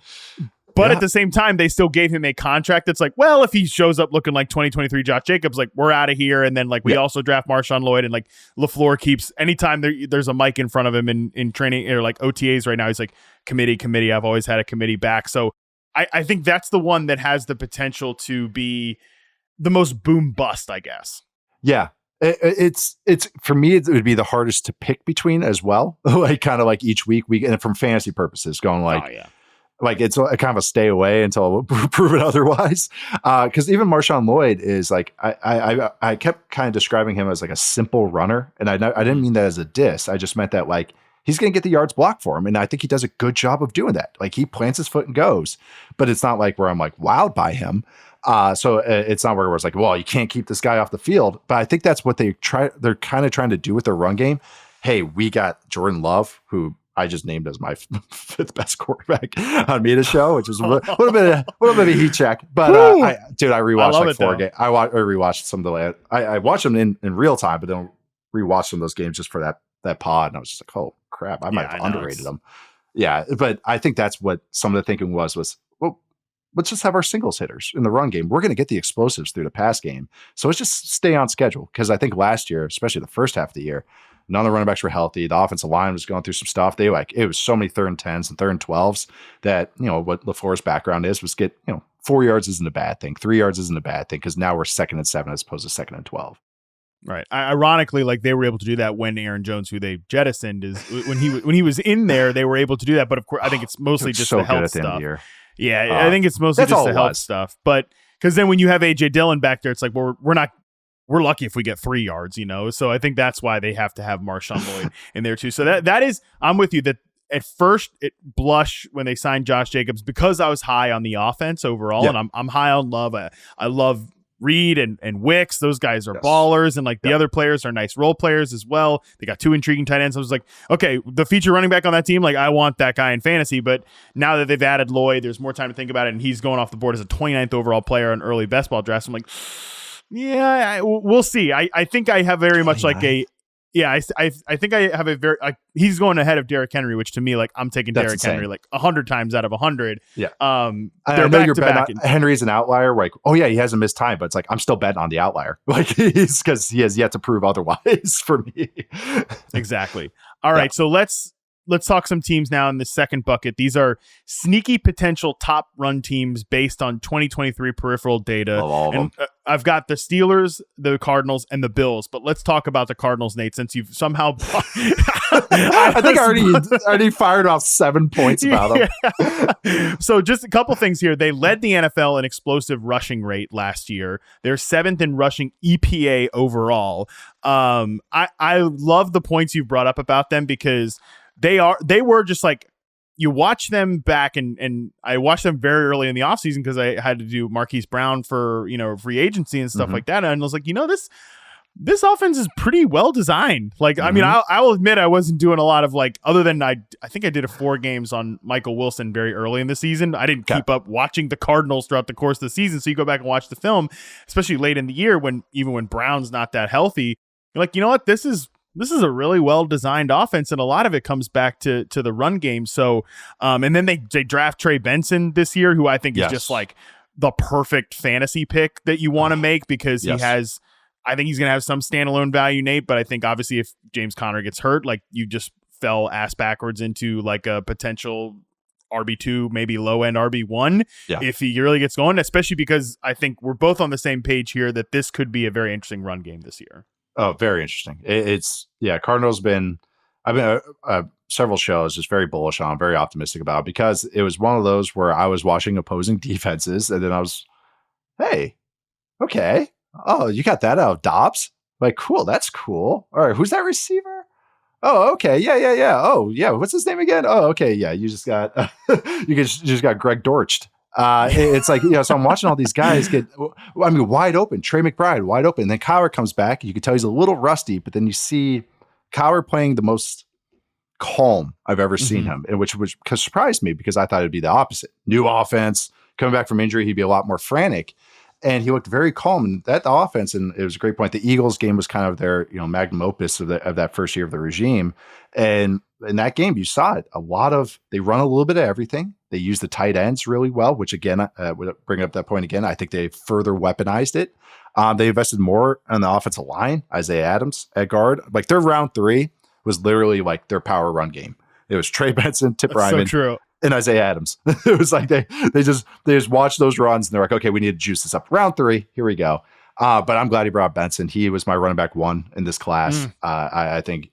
But at the same time, they still gave him a contract that's like, well, if he shows up looking like 2023 Josh Jacobs, like we're out of here. And then like we also draft Marshawn Lloyd, and like LaFleur keeps anytime there's a mic in front of him in training or like OTAs right now, he's like committee. I've always had a committee back. So I think that's the one that has the potential to be the most boom bust, I guess. Yeah. It's for me, it would be the hardest to pick between as well. Like kind of like each week, and from fantasy purposes going like, like it's a kind of a stay away until proven otherwise. Because even Marshawn Lloyd is like I kept kind of describing him as like a simple runner, and I didn't mean that as a diss. I just meant that like he's going to get the yards blocked for him, and I think he does a good job of doing that. Like he plants his foot and goes, but it's not like where I'm like wowed by him. So it's not where it's like, well, you can't keep this guy off the field. But I think that's what they're kind of trying to do with their run game. Hey, we got Jordan Love, who I just named as my fifth best quarterback on Meta's show, which is a little bit of a heat check. But I rewatched like 4 games. I rewatched some of the I watched them in real time, but then rewatched some of those games just for that pod, and I was just like, oh crap, I might have underrated them. Yeah, but I think that's what some of the thinking was well, let's just have our singles hitters in the run game. We're going to get the explosives through the pass game, so let's just stay on schedule. Because I think last year, especially the first half of the year, none of the running backs were healthy. The offensive line was going through some stuff. It was so many 3rd and 10s and 3rd and 12s that, what LaFleur's background was get, 4 yards isn't a bad thing. 3 yards isn't a bad thing because now we're 2nd and 7 as opposed to 2nd and 12. Right. Ironically, like they were able to do that when Aaron Jones, who they jettisoned, is when he was in there, they were able to do that. But of course, I think it's mostly just the health stuff. Yeah, I think it's mostly just the health stuff. But because then when you have AJ Dillon back there, it's like, well, we're lucky if we get 3 yards, So I think that's why they have to have Marshawn Lloyd in there too. So that is, I'm with you that at first it blush when they signed Josh Jacobs because I was high on the offense overall, and I'm high on Love. I love Reed and Wicks. Those guys are ballers, and like the other players are nice role players as well. They got 2 intriguing tight ends. I was like, okay, the feature running back on that team, like I want that guy in fantasy. But now that they've added Lloyd, there's more time to think about it, and he's going off the board as a 29th overall player in early best ball drafts. I'm like, yeah, we'll see. I think I have very much like a. Yeah, I think I have a very he's going ahead of Derrick Henry, which to me, like I'm taking Derrick Henry like 100 times out of 100. Yeah. I know you're betting Henry's an outlier. Like, oh yeah, he hasn't missed time, but it's like I'm still betting on the outlier. Like he's because he has yet to prove otherwise for me. Exactly. All right, so let's talk some teams now in the second bucket. These are sneaky potential top run teams based on 2023 peripheral data. All of them. I've got the Steelers, the Cardinals, and the Bills. But let's talk about the Cardinals, Nate, since you've somehow... I think I already fired off 7 points about them. So just a couple things here. They led the NFL in explosive rushing rate last year. They're 7th in rushing EPA overall. I love the points you've brought up about them because they were just like, you watch them back and I watched them very early in the offseason because I had to do Marquise Brown for, free agency and stuff like that. And I was like, this offense is pretty well designed. Like, I mean, I will admit I wasn't doing a lot of like, other than I think I did 4 games on Michael Wilson very early in the season. I didn't keep up watching the Cardinals throughout the course of the season. So you go back and watch the film, especially late in the year even when Brown's not that healthy, you're like, you know what, this is a really well-designed offense, and a lot of it comes back to the run game. So, and then they draft Trey Benson this year, who I think is just like the perfect fantasy pick that you want to make because I think he's going to have some standalone value, Nate, but I think obviously if James Conner gets hurt, like you just fell ass backwards into like a potential RB2, maybe low-end RB1 if he really gets going, especially because I think we're both on the same page here that this could be a very interesting run game this year. Oh, very interesting. Cardinals been, I've been several shows just very bullish on, very optimistic about, because it was one of those where I was watching opposing defenses and then I was, hey, okay. Oh, you got that out of Dobbs? Like, cool. That's cool. All right. Who's that receiver? Oh, okay. Yeah. Oh, yeah. What's his name again? Oh, okay. Yeah. You just got, just got Greg Dortched. It's like, so I'm watching all these guys get, wide open. Trey McBride, wide open. And then Kyler comes back. You can tell he's a little rusty, but then you see Kyler playing the most calm I've ever seen him, and which surprised me because I thought it'd be the opposite. New offense, coming back from injury, he'd be a lot more frantic. And he looked very calm in that offense. And it was a great point. The Eagles game was kind of their, magnum opus of that first year of the regime. And in that game, you saw it. They run a little bit of everything. They use the tight ends really well, which again, would bring up that point again. I think they further weaponized it. They invested more on the offensive line, Isaiah Adams at guard. Like their round 3 was literally like their power run game. It was Trey Benson, Tip Ryman, so true. and Isaiah Adams. It was like they just watched those runs and they're like, okay, we need to juice this up. Round 3, here we go. But I'm glad he brought Benson. He was my running back 1 in this class. I think,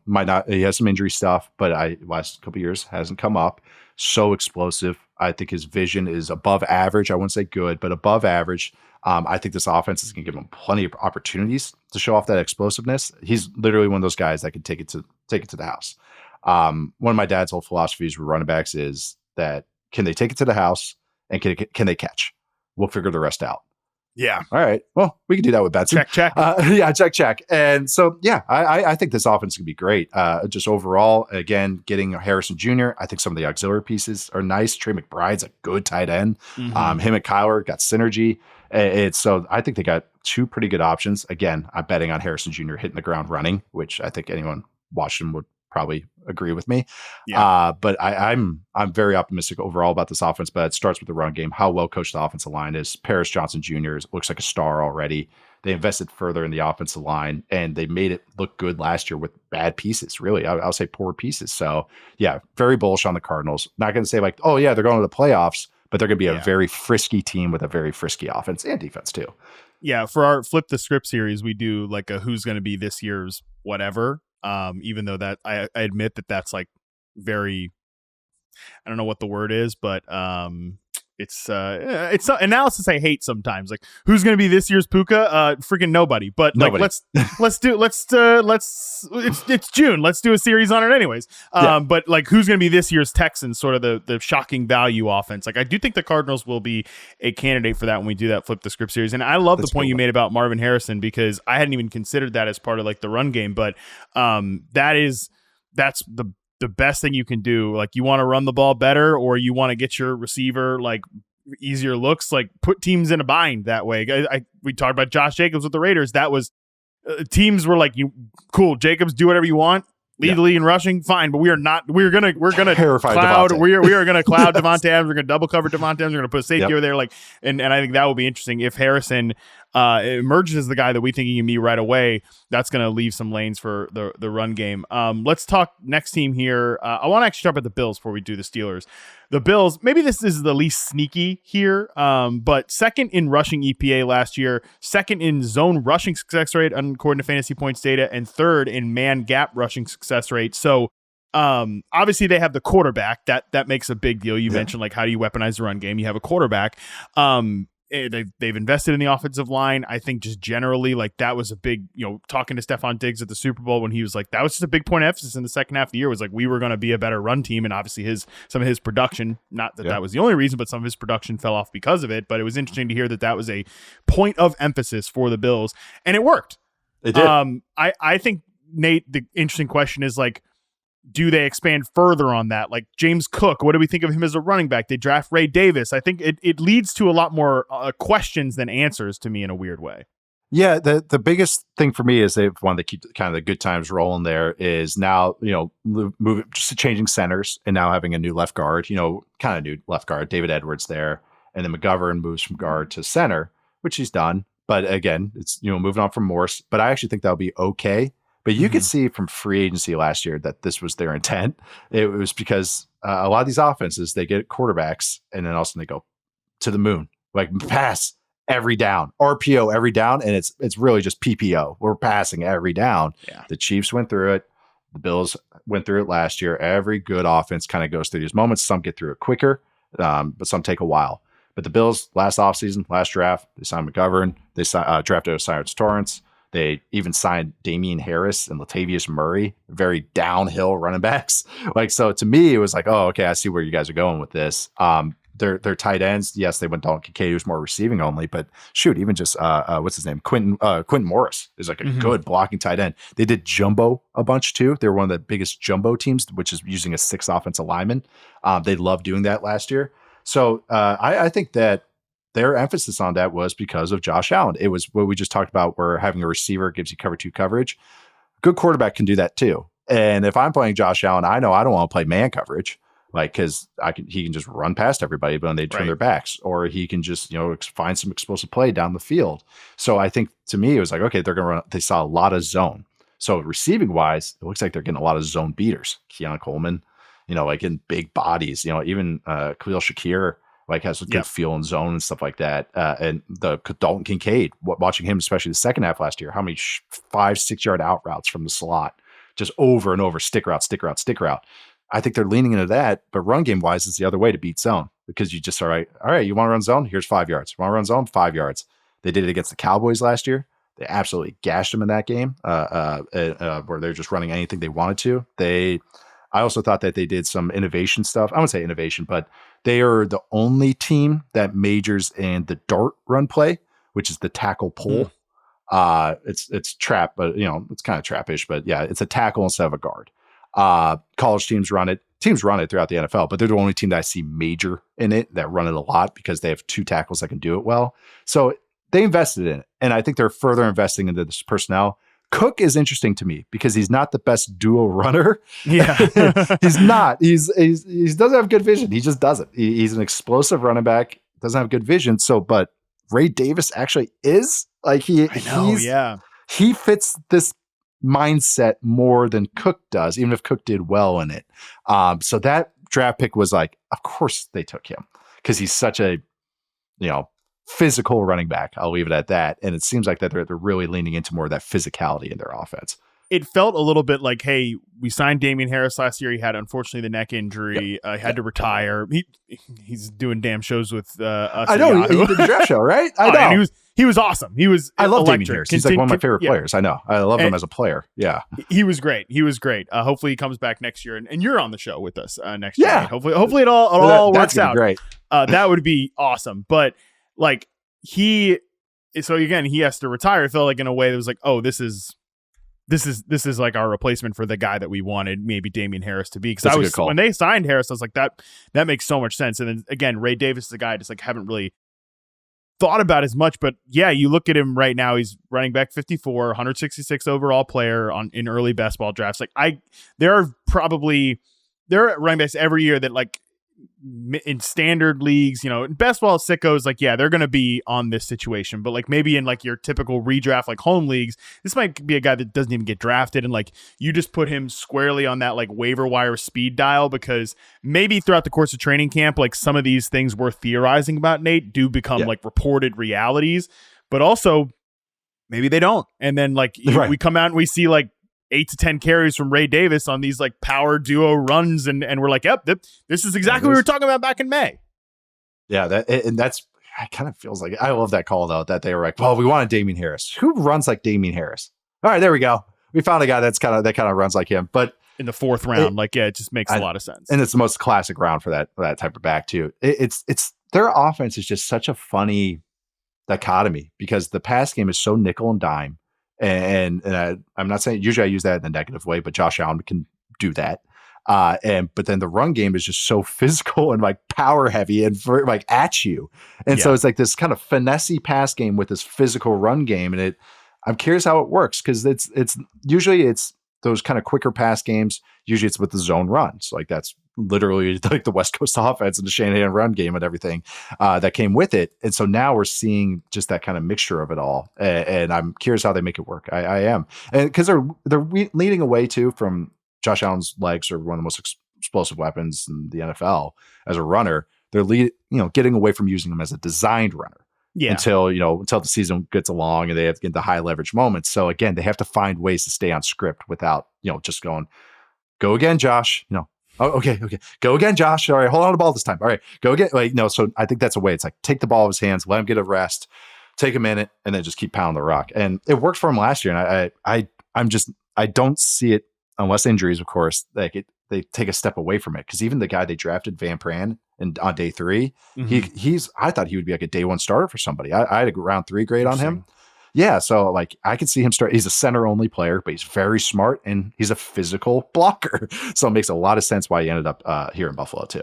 might not, he has some injury stuff, but last couple of years hasn't come up. So explosive. I think his vision is above average. I wouldn't say good, but above average. I think this offense is going to give him plenty of opportunities to show off that explosiveness. He's literally one of those guys that can take it to the house. One of my dad's old philosophies with running backs is that can they take it to the house and can they catch? We'll figure the rest out. Yeah. All right. Well, we can do that with Benson. Check. Check. And so, I think this offense can be great. Just overall, again, getting Harrison Jr., I think some of the auxiliary pieces are nice. Trey McBride's a good tight end. Him and Kyler got synergy. So I think they got 2 pretty good options. Again, I'm betting on Harrison Jr. hitting the ground running, which I think anyone watching would probably agree with me. Yeah. But I'm very optimistic overall about this offense, but it starts with the run game, how well coached the offensive line is. Paris Johnson Jr. looks like a star already. They invested further in the offensive line and they made it look good last year with bad pieces, really. I'll say poor pieces. So yeah, very bullish on the Cardinals. Not going to say like, oh yeah, they're going to the playoffs, but they're going to be a very frisky team with a very frisky offense and defense too. Yeah, for our Flip the Script series, we do like a who's going to be this year's whatever. Even though that I admit that's like very, I don't know what the word is, but it's analysis I hate sometimes. Like who's going to be this year's Puka? Freaking nobody. But nobody. Like it's June. Let's do a series on it anyways. But like who's going to be this year's Texans? Sort of the shocking value offense. Like I do think the Cardinals will be a candidate for that when we do that Flip the Script series. And I love the point you made about Marvin Harrison because I hadn't even considered that as part of like the run game. But that's the best thing you can do. Like you want to run the ball better or you want to get your receiver like easier looks, like put teams in a bind that way. We talked about Josh Jacobs with the Raiders. That was teams were like, cool, Jacobs, do whatever you want. Lead the league in rushing, fine, but we're gonna terrify cloud. Devontae. We are gonna cloud Devontae Adams. We're gonna double cover Devontae Adams. We're gonna put a safety over there. Like, and I think that will be interesting if Harrison emerges as the guy that we think he can be right away. That's gonna leave some lanes for the run game. Let's talk next team here. I want to actually start with the Bills before we do the Steelers. The Bills, maybe this is the least sneaky here, but second in rushing EPA last year, second in zone rushing success rate according to Fantasy Points data, and third in man gap rushing success rate. So obviously they have the quarterback. That makes a big deal. You mentioned like how do you weaponize the run game? You have a quarterback. They've invested in the offensive line. I think just generally like that was a big, talking to Stephon Diggs at the Super Bowl when he was like, that was just a big point of emphasis in the second half of the year was like, we were going to be a better run team. And obviously some of his production, not that that was the only reason, but some of his production fell off because of it. But it was interesting to hear that was a point of emphasis for the Bills and it worked. It did. I think Nate, the interesting question is like, do they expand further on that? Like James Cook, what do we think of him as a running back? They draft Ray Davis. I think it leads to a lot more questions than answers to me in a weird way. Yeah, the biggest thing for me is they've wanted to keep kind of the good times rolling there is now, moving, just changing centers and now having a new left guard, kind of new left guard, David Edwards there. And then McGovern moves from guard to center, which he's done. But again, it's, moving on from Morse. But I actually think that'll be okay. But you could see from free agency last year that this was their intent. It was because a lot of these offenses, they get quarterbacks and then all of a sudden they go to the moon, like pass. every down, RPO every down, and it's really just PPO. We're passing every down. Yeah. The Chiefs went through it. The Bills went through it last year. Every good offense kind of goes through these moments. Some get through it quicker, but some take a while. But the Bills last offseason, last draft, they signed McGovern. They drafted Osiris Torrance. They even signed Damian Harris and Latavius Murray, very downhill running backs. Like, so to me, it was like, oh, okay, I see where you guys are going with this. Their tight ends, yes, they went Dalton Kincaid, who's more receiving only, but shoot, even just what's his name, Quentin Morris is like a good blocking tight end. They did jumbo a bunch too. They were one of the biggest jumbo teams, which is using a 6 offensive lineman. They loved doing that last year. So I think that their emphasis on that was because of Josh Allen. It was what we just talked about, where having a receiver gives you cover 2 coverage. Good quarterback can do that too. And if I'm playing Josh Allen, I know I don't want to play man coverage, like, because he can just run past everybody, but when they turn their backs, or he can just find some explosive play down the field. So I think, to me, it was like, okay, they're gonna run. They saw a lot of zone. So receiving wise, it looks like they're getting a lot of zone beaters. Keon Coleman, like in big bodies. Even Khalil Shakir, like, has a good feel in zone and stuff like that. And the Dalton Kincaid, watching him, especially the second half last year, how many 5-6 yard out routes from the slot, just over and over, stick route, stick route, stick route. I think they're leaning into that, but run game wise, it's the other way to beat zone, because you just, all right, you want to run zone? Here's 5 yards. You want to run zone? 5 yards. They did it against the Cowboys last year. They absolutely gashed them in that game, where they're just running anything they wanted to. I also thought that they did some innovation stuff. I wouldn't say innovation, but they are the only team that majors in the dart run play, which is the tackle pull. It's trap, but it's kind of trappish, but yeah, it's a tackle instead of a guard. College teams run it throughout the NFL, but they're the only team that I see major in it, that run it a lot, because they have 2 tackles that can do it well. So they invested in it, and I think they're further investing into this personnel. Cook is interesting to me because he's not the best dual runner. Yeah. He's not. He doesn't have good vision. He just doesn't. He's an explosive running back, doesn't have good vision. So, but Ray Davis actually is. Like, he fits this mindset more than Cook does, even if Cook did well in it. So that draft pick was like, of course they took him, because he's such a, physical running back. I'll leave it at that. And it seems like that they're really leaning into more of that physicality in their offense. It felt a little bit like, hey, we signed Damian Harris last year. He had, unfortunately, the neck injury. He had to retire. He's doing damn shows with us. I know. He did the draft show, right? I know. And he was awesome. I love Damian Harris. He's like one of my favorite players. I know. I love him as a player. Yeah. He was great. Hopefully he comes back next year, and you're on the show with us next year. Right? Hopefully it all works out. Great. That would be awesome. But like, he has to retire. It felt like, in a way, that was like, oh, this is like our replacement for the guy that we wanted maybe Damian Harris to be. Because when they signed Harris, I was like, that makes so much sense. And then again, Ray Davis is a guy I just like haven't really thought about as much. But yeah, you look at him right now, he's running back 54, 166 overall player in early best ball drafts. Like, there are running backs every year that, like, in standard leagues, in best ball sickos, like, yeah, they're going to be on this situation, but like maybe in like your typical redraft, like home leagues, this might be a guy that doesn't even get drafted. And like, you just put him squarely on that like waiver wire speed dial, because maybe throughout the course of training camp, like some of these things we're theorizing about Nate do become like reported realities, but also maybe they don't. And then like we come out and we see like 8 to 10 carries from Ray Davis on these like power duo runs, and we're like, yep, this is exactly what we were talking about back in May. Yeah, that's it kind of feels like, I love that call though, that they were like, well, we wanted Damian Harris. Who runs like Damian Harris? All right, there we go. We found a guy that kind of runs like him, but in the 4th round, it just makes a lot of sense. And it's the most classic round for that type of back too. It's their offense is just such a funny dichotomy, because the pass game is so nickel and dime. And I'm not saying, usually I use that in a negative way, but Josh Allen can do that. But then the run game is just so physical and like power heavy and like at you. And so it's like this kind of finessey pass game with this physical run game. And I'm curious how it works, because it's usually those kind of quicker pass games. Usually it's with the zone runs. Like, that's literally like the West Coast offense and the Shanahan run game and everything that came with it. And so now we're seeing just that kind of mixture of it all. And I'm curious how they make it work. I am. And because they're leading away too from Josh Allen's legs are one of the most explosive weapons in the NFL as a runner. They're getting away from using him as a designed runner. Yeah. until the season gets along and they have to get the high leverage moments. So again, they have to find ways to stay on script without, just going, go again, Josh. Oh, okay. Go again, Josh. All right, hold on to the ball this time. All right, go again. So I think that's a way. It's like take the ball out of his hands, let him get a rest, take a minute, and then just keep pounding the rock. And it worked for him last year. And I don't see it unless injuries, of course, like they take a step away from it. Because even the guy they drafted, Van Pran, and on day 3, I thought he would be like a day 1 starter for somebody. I had a round 3 grade on him. Yeah, so like I could see him start. He's a center only player, but he's very smart and he's a physical blocker. So it makes a lot of sense why he ended up here in Buffalo too.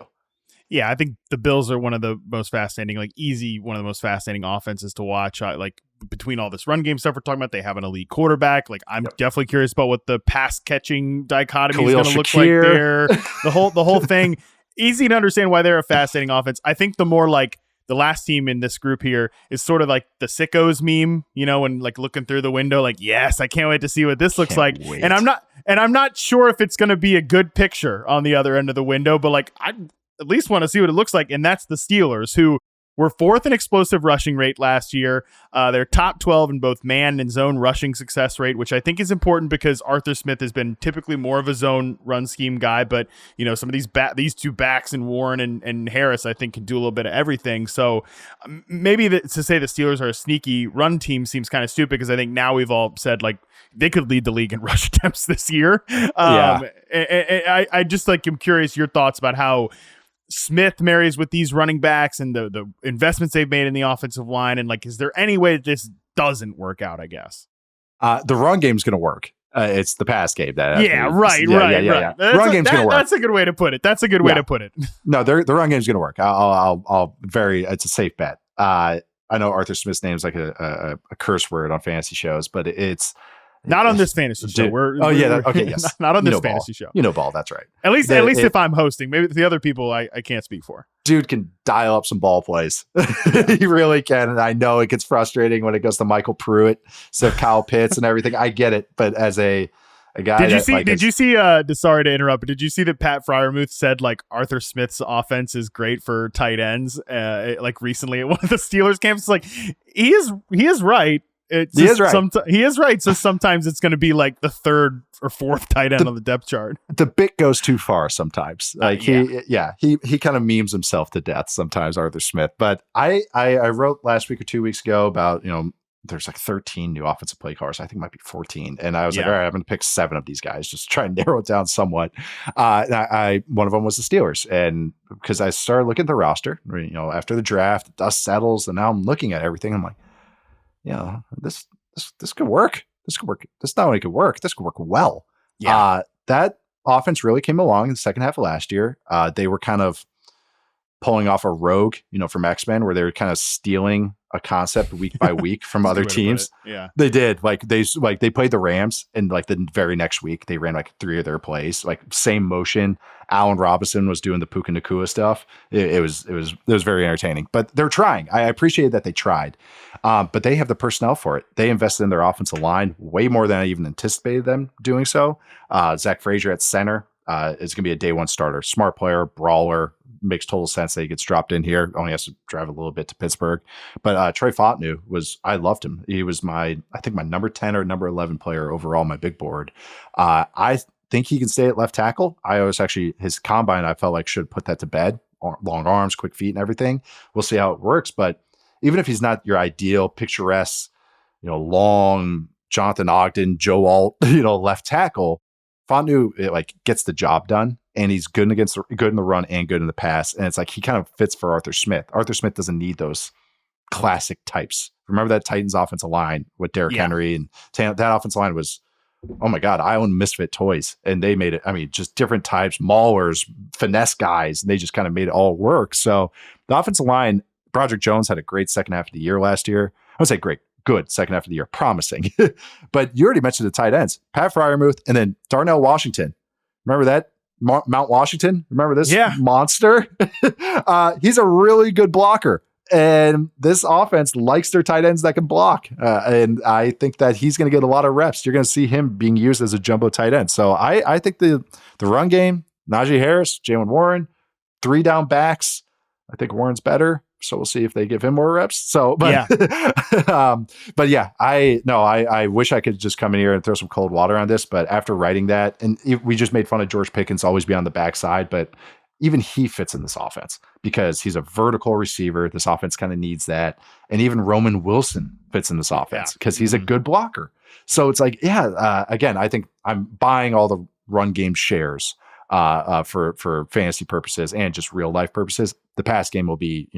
Yeah, I think the Bills are one of the most fascinating, one of the most fascinating offenses to watch. Like between all this run game stuff we're talking about, they have an elite quarterback. Like I'm definitely curious about what the pass catching dichotomy is going to look like there. The whole thing. Easy to understand why they're a fascinating offense. I think the more like the last team in this group here is sort of like the sickos meme, when like looking through the window, like, yes, I can't wait to see what this looks like. Wait. And I'm not sure if it's going to be a good picture on the other end of the window, but like, I at least want to see what it looks like. And that's the Steelers, who were 4th in explosive rushing rate last year. They're top 12 in both man and zone rushing success rate, which I think is important because Arthur Smith has been typically more of a zone run scheme guy. But, some of these two backs in Warren and Harris, I think, can do a little bit of everything. So maybe to say the Steelers are a sneaky run team seems kind of stupid because I think now we've all said, like, they could lead the league in rush attempts this year. I just like, I'm curious your thoughts about how Smith marries with these running backs and the investments they've made in the offensive line. And like, is there any way that this doesn't work out, I guess? The run game's going to work. It's the pass game. Right. Run game's going to work. That's a good way to put it. No, the run game's going to work. It's a safe bet. I know Arthur Smith's name is like a curse word on fantasy shows, but it's not on this fantasy show. Yes. Not on this fantasy show. Ball. That's right. At least if I'm hosting, maybe the other people I can't speak for. Dude can dial up some ball plays. He really can. And I know it gets frustrating when it goes to Michael Pruitt, so Kyle Pitts and everything. I get it. But as a guy, did you see, sorry to interrupt, but did you see that Pat Fryermuth said like Arthur Smith's offense is great for tight ends? Like recently at one of the Steelers camps, like he is right. He is right. So sometimes it's going to be like the 3rd or 4th tight end on the depth chart. The bit goes too far sometimes. Like he kind of memes himself to death sometimes, Arthur Smith. But I wrote last week or 2 weeks ago about, there's like 13 new offensive play callers. I think it might be 14. And I was like, all right, I'm going to pick 7 of these guys, just try and narrow it down somewhat. One of them was the Steelers. And because I started looking at the roster, after the draft, the dust settles, and now I'm looking at everything. I'm like, this could work. This could work. This not only could work, this could work well. Yeah. That offense really came along in the second half of last year. They were kind of pulling off a rogue, from X-Men, where they were kind of stealing a concept week by week from other teams. Yeah, they did. They played the Rams, and like the very next week they ran like 3 of their plays, like same motion. Allen Robinson was doing the Puka Nacua stuff. It was very entertaining. But they're trying. I appreciate that they tried, but they have the personnel for it. They invested in their offensive line way more than I even anticipated them doing so. Zach Frazier at center is going to be a day 1 starter. Smart player, brawler. Makes total sense that he gets dropped in here. Only has to drive a little bit to Pittsburgh. But Troy Fontenot I loved him. He was my number 10 or number 11 player overall on my big board. I think he can stay at left tackle. His combine, I felt like should put that to bed. Long arms, quick feet and everything. We'll see how it works. But even if he's not your ideal picturesque, long Jonathan Ogden, Joe Alt, left tackle, Fontenot gets the job done. And he's good in the run and good in the pass. And it's like he kind of fits for Arthur Smith. Arthur Smith doesn't need those classic types. Remember that Titans offensive line with Derrick Henry and that offensive line was, oh my God, I own misfit toys. And they made it, just different types, maulers, finesse guys, and they just kind of made it all work. So the offensive line, Broderick Jones had a great second half of the year last year. I would say good second half of the year, promising. But you already mentioned the tight ends, Pat Fryermuth and then Darnell Washington. Remember that? Mount Washington, remember this monster? He's a really good blocker, and this offense likes their tight ends that can block. And I think that he's going to get a lot of reps. You're going to see him being used as a jumbo tight end. So I think the run game, Najee Harris, Jalen Warren, 3 down backs. I think Warren's better. So we'll see if they give him more reps. So, but, Yeah. but yeah, I wish I could just come in here and throw some cold water on this, but after writing that, and we just made fun of George Pickens always be on the backside, but even he fits in this offense because he's a vertical receiver. This offense kind of needs that. And even Roman Wilson fits in this offense because he's a good blocker. So it's like, again, I think I'm buying all the run game shares for fantasy purposes and just real life purposes. The pass game will be,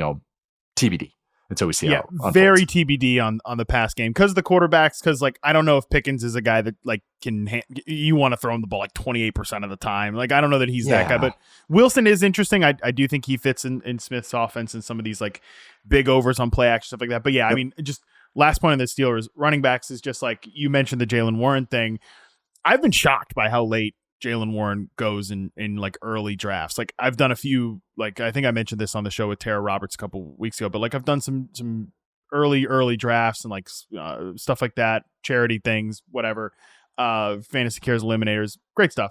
TBD until we see how it unfolds. Very TBD on the pass game because the quarterbacks. Because like I don't know if Pickens is a guy that like you want to throw him the ball like 28% of the time. Like I don't know that he's that guy, but Wilson is interesting. I do think he fits in Smith's offense and some of these like big overs on play action stuff like that. But I mean, just last point on the Steelers running backs is just like you mentioned the Jaylen Warren thing. I've been shocked by how late Jaylen Warren goes in like early drafts. Like I've done a few, like I think I mentioned this on the show with Tara Roberts a couple weeks ago, but like I've done some early drafts and like stuff like that, charity things, whatever, Fantasy Cares Eliminators, great stuff.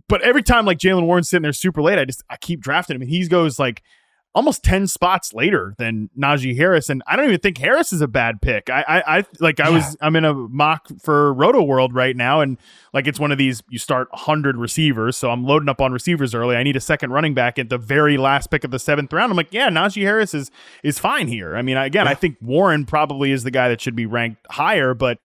But every time like Jaylen Warren's sitting there super late, I keep drafting him and he goes like almost 10 spots later than Najee Harris. And I don't even think Harris is a bad pick. I'm in a mock for Roto World right now. And like, it's one of these, you start 100 receivers. So I'm loading up on receivers early. I need a second running back at the very last pick of the 7th round. I'm like, Najee Harris is fine here. I mean, again, I think Warren probably is the guy that should be ranked higher, but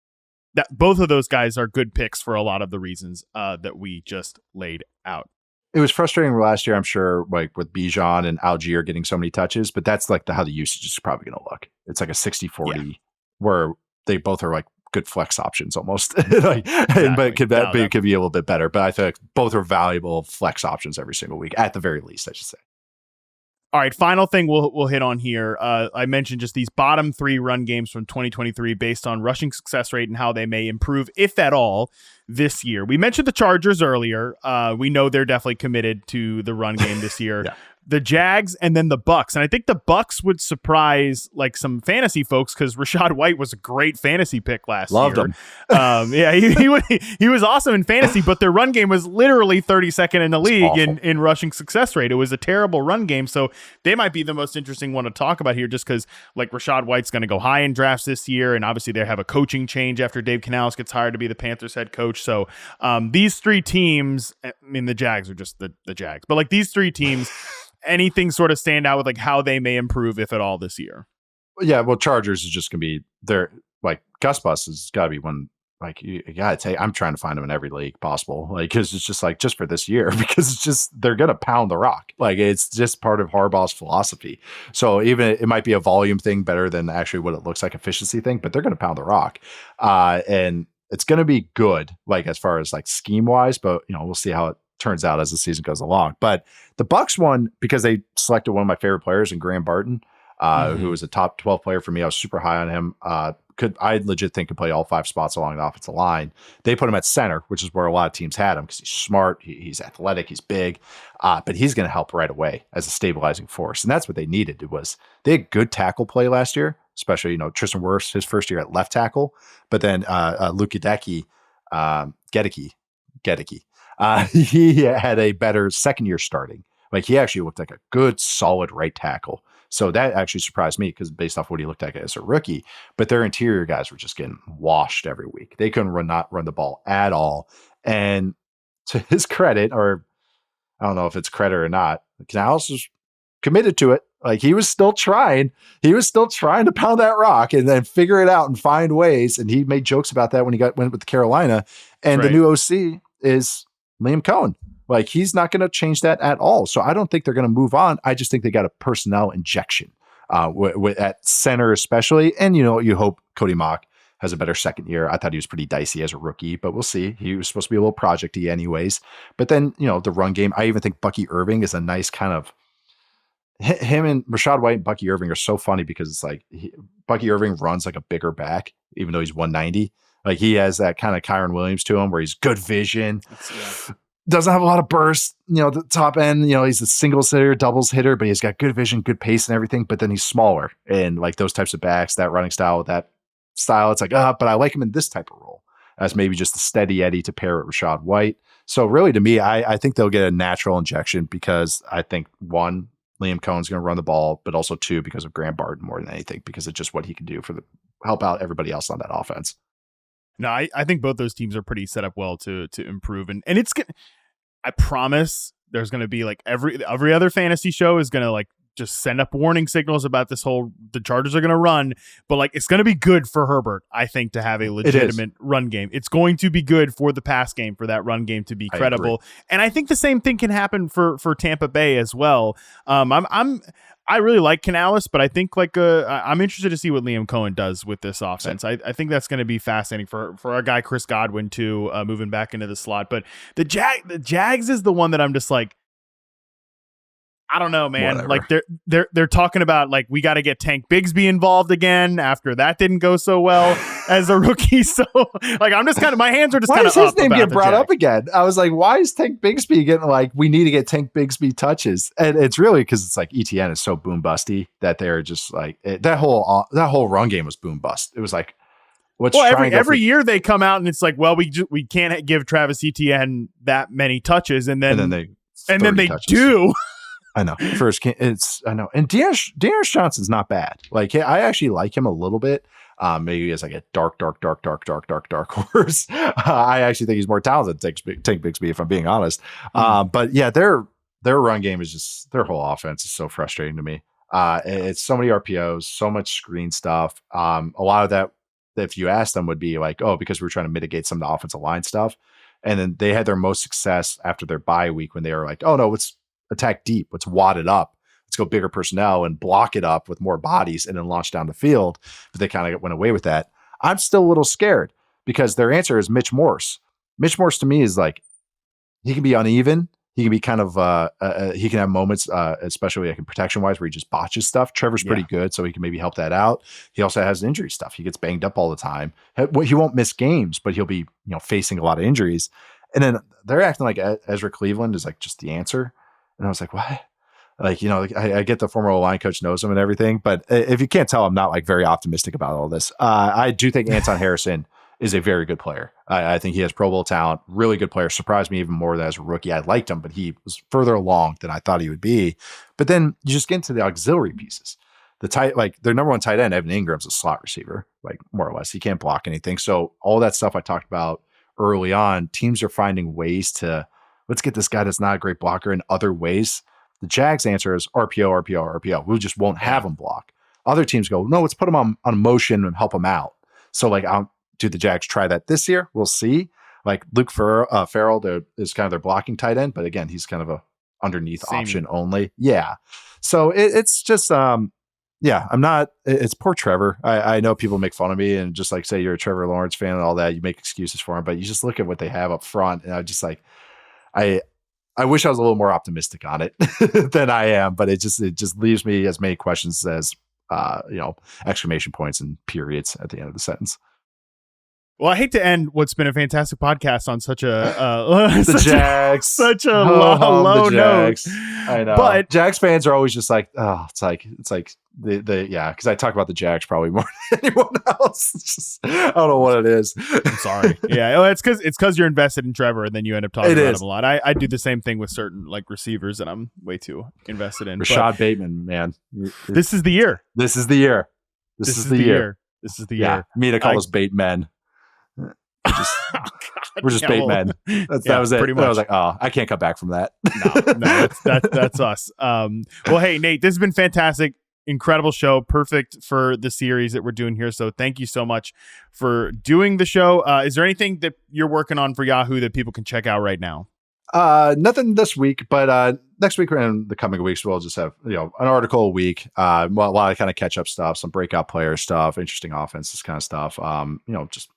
that both of those guys are good picks for a lot of the reasons that we just laid out. It was frustrating last year, I'm sure, like with Bijan and Algier getting so many touches, but that's like how the usage is probably going to look. It's like a 60-40 where they both are like good flex options almost. But it could be a little bit better. But I think both are valuable flex options every single week, at the very least, I should say. All right, final thing we'll hit on here. I mentioned just these bottom 3 run games from 2023 based on rushing success rate and how they may improve, if at all, this year. We mentioned the Chargers earlier. We know they're definitely committed to the run game this year. The Jags and then the Bucks. And I think the Bucks would surprise like some fantasy folks because Rachaad White was a great fantasy pick last year. Loved him. He was awesome in fantasy, but their run game was literally 32nd in the league in rushing success rate. It was a terrible run game. So they might be the most interesting one to talk about here just because like Rachaad White's going to go high in drafts this year. And obviously they have a coaching change after Dave Canales gets hired to be the Panthers head coach. So these 3 teams, I mean, the Jags are just the Jags, but like these 3 teams, anything sort of stand out with like how they may improve, if at all, this year? Yeah, well, Chargers is just going to be there. Like Gus Bus has got to be one. Like you got to take. I'm trying to find them in every league possible. Like because it's just like just for this year because it's just they're going to pound the rock. Like it's just part of Harbaugh's philosophy. So even it might be a volume thing better than actually what it looks like efficiency thing, but they're going to pound the rock, and it's going to be good. Like as far as like scheme wise, but we'll see how it turns out as the season goes along. But the Bucks won because they selected one of my favorite players in Graham Barton, who was a top 12 player for me. I was super high on him. I legit think could play all 5 spots along the offensive line. They put him at center, which is where a lot of teams had him because he's smart, he's athletic, he's big, but he's going to help right away as a stabilizing force. And that's what they needed. They had good tackle play last year, especially Tristan Wirfs, his first year at left tackle, but then Luke Gedeke, he had a better second year starting. Like he actually looked like a good, solid right tackle. So that actually surprised me because based off what he looked like as a rookie, but their interior guys were just getting washed every week. They couldn't not run the ball at all. And to his credit, or I don't know if it's credit or not, Canales was committed to it. Like he was still trying. He was still trying to pound that rock and then figure it out and find ways. And he made jokes about that when he went with Carolina. And the new OC is Liam Cohen. Like he's not going to change that at all. So I don't think they're going to move on. I just think they got a personnel injection at center, especially. And you hope Cody Mock has a better second year. I thought he was pretty dicey as a rookie, but we'll see. He was supposed to be a little projecty anyways. But then the run game. I even think Bucky Irving is a nice kind of. Him and Rachaad White and Bucky Irving are so funny because it's like Bucky Irving runs like a bigger back, even though he's 190. Like he has that kind of Kyron Williams to him where he's good vision. Doesn't have a lot of burst, the top end, he's a singles hitter, doubles hitter, but he's got good vision, good pace and everything. But then he's smaller and like those types of backs, that running style with that style. It's like, but I like him in this type of role as maybe just a steady Eddie to pair with Rachaad White. So really to me, I think they'll get a natural injection because I think one, Liam Cohen's going to run the ball, but also two, because of Graham Barton more than anything, because of just what he can do for help out everybody else on that offense. No, I think both those teams are pretty set up well to improve. And it's good. I promise there's going to be like every other fantasy show is going to like just send up warning signals about the Chargers are going to run, but like it's going to be good for Herbert, I think, to have a legitimate run game. It's going to be good for the pass game, for that run game to be credible. And I think the same thing can happen for Tampa Bay as well. I really like Canales, but I think I'm interested to see what Liam Cohen does with this offense. I think that's going to be fascinating for our guy Chris Godwin too, moving back into the slot. But the Jags is the one that I'm just like, I don't know, man. Whatever. Like they're talking about like we got to get Tank Bigsby involved again after that didn't go so well as a rookie. So like I'm just kind of, my hands are just kind of up. Why does his name get brought up again? I was like, why is Tank Bigsby getting like, we need to get Tank Bigsby touches? And it's really because it's like ETN is so boom busty that they're just like that whole run game was boom bust. It was like, every year they come out and it's like, well, we can't give Travis Etienne that many touches, and then they do. I know. I know. And Dearness Johnson's not bad. Like, I actually like him a little bit. Maybe as like a dark horse. I actually think he's more talented than Tank Bigsby, if I'm being honest. But yeah, their run game is just, their whole offense is so frustrating to me. It's so many RPOs, so much screen stuff. A lot of that, if you ask them, would be like, oh, because we're trying to mitigate some of the offensive line stuff. And then they had their most success after their bye week when they were like, oh no, let's attack deep, let's wad it up, let's go bigger personnel and block it up with more bodies and then launch down the field. But they kind of went away with that. I'm still a little scared because their answer is Mitch Morse. Mitch Morse to me is like, he can be uneven. He can be kind of, he can have moments, especially like in protection wise, where he just botches stuff. Trevor's pretty good, so he can maybe help that out. He also has injury stuff. He gets banged up all the time. He won't miss games, but he'll be, facing a lot of injuries. And then they're acting like Ezra Cleveland is like just the answer. And I was like, what? Like, I get the former line coach knows him and everything, but if you can't tell, I'm not like very optimistic about all this. I do think Anton Harrison is a very good player. I think he has Pro Bowl talent, really good player. Surprised me even more than as a rookie. I liked him, but he was further along than I thought he would be. But then you just get into the auxiliary pieces. Their number one tight end, Evan Ingram's a slot receiver, like more or less. He can't block anything. So all that stuff I talked about early on, teams are finding ways to, let's get this guy that's not a great blocker in other ways. The Jags answer is RPO. We just won't have him block. Other teams go, no, let's put him on motion and help him out. So like, do the Jags try that this year? We'll see. Like Luke Farrell is kind of their blocking tight end, but again, he's kind of a underneath option only. Yeah. So it's just, I'm not, it's poor Trevor. I know people make fun of me and just like say you're a Trevor Lawrence fan and all that. You make excuses for him, but you just look at what they have up front. And I just like, I wish I was a little more optimistic on it than I am, but it just leaves me as many questions as, exclamation points and periods at the end of the sentence. Well, I hate to end what's been a fantastic podcast on such a low note. I know, but Jags fans are always just like, oh, it's like because I talk about the Jags probably more than anyone else. I don't know what it is. I'm sorry. Yeah, it's because you're invested in Trevor, and then you end up talking about him a lot. I do the same thing with certain like receivers that I'm way too invested in. Rashad Bateman, man, this is the year. This is the year. This is the year. Me to call us bait men. We're just bait men. That was it. Pretty much. I was like, oh, I can't come back from that. No, that's us. Well, hey, Nate, this has been fantastic. Incredible show. Perfect for the series that we're doing here. So thank you so much for doing the show. Is there anything that you're working on for Yahoo that people can check out right now? Nothing this week, but next week and the coming weeks, we'll just have, an article a week, a lot of kind of catch up stuff, some breakout player stuff, interesting offenses kind of stuff. Just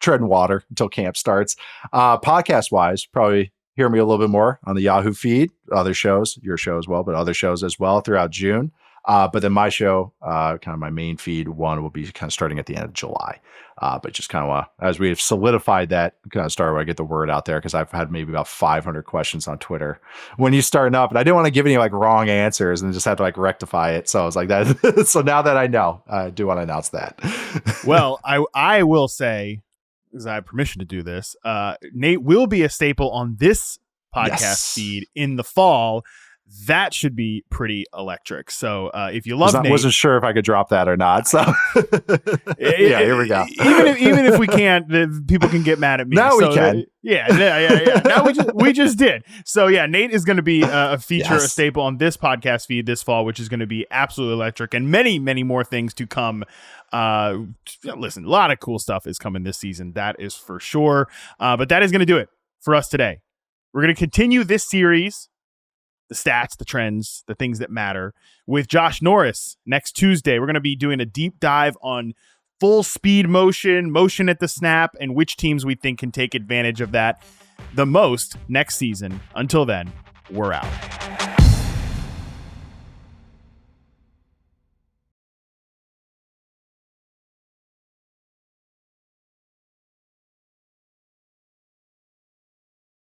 treading water until camp starts. Podcast wise, probably hear me a little bit more on the Yahoo feed, other shows, your show as well, but other shows as well throughout June. But then my show, kind of my main feed one will be kind of starting at the end of July. But just kind of as we have solidified that, kind of start where I get the word out there, because I've had maybe about 500 questions on Twitter when you starting up, and I didn't want to give any like wrong answers and just have to like rectify it. So I was like that. So now that I know, I do want to announce that. Well, I will say, because I have permission to do this, Nate will be a staple on this podcast feed in the fall. that should be pretty electric. So if you love Nate, I wasn't sure if I could drop that or not. So yeah, here we go. Even if we can't, people can get mad at me. Now we can. Yeah. Now we just did. So yeah, Nate is going to be a feature, a staple on this podcast feed this fall, which is going to be absolutely electric, and many, many more things to come. Listen, a lot of cool stuff is coming this season. That is for sure. But that is going to do it for us today. We're going to continue this series, the stats, the trends, the things that matter, with Josh Norris next Tuesday. We're going to be doing a deep dive on full speed motion at the snap, and which teams we think can take advantage of that the most next season. Until then, we're out.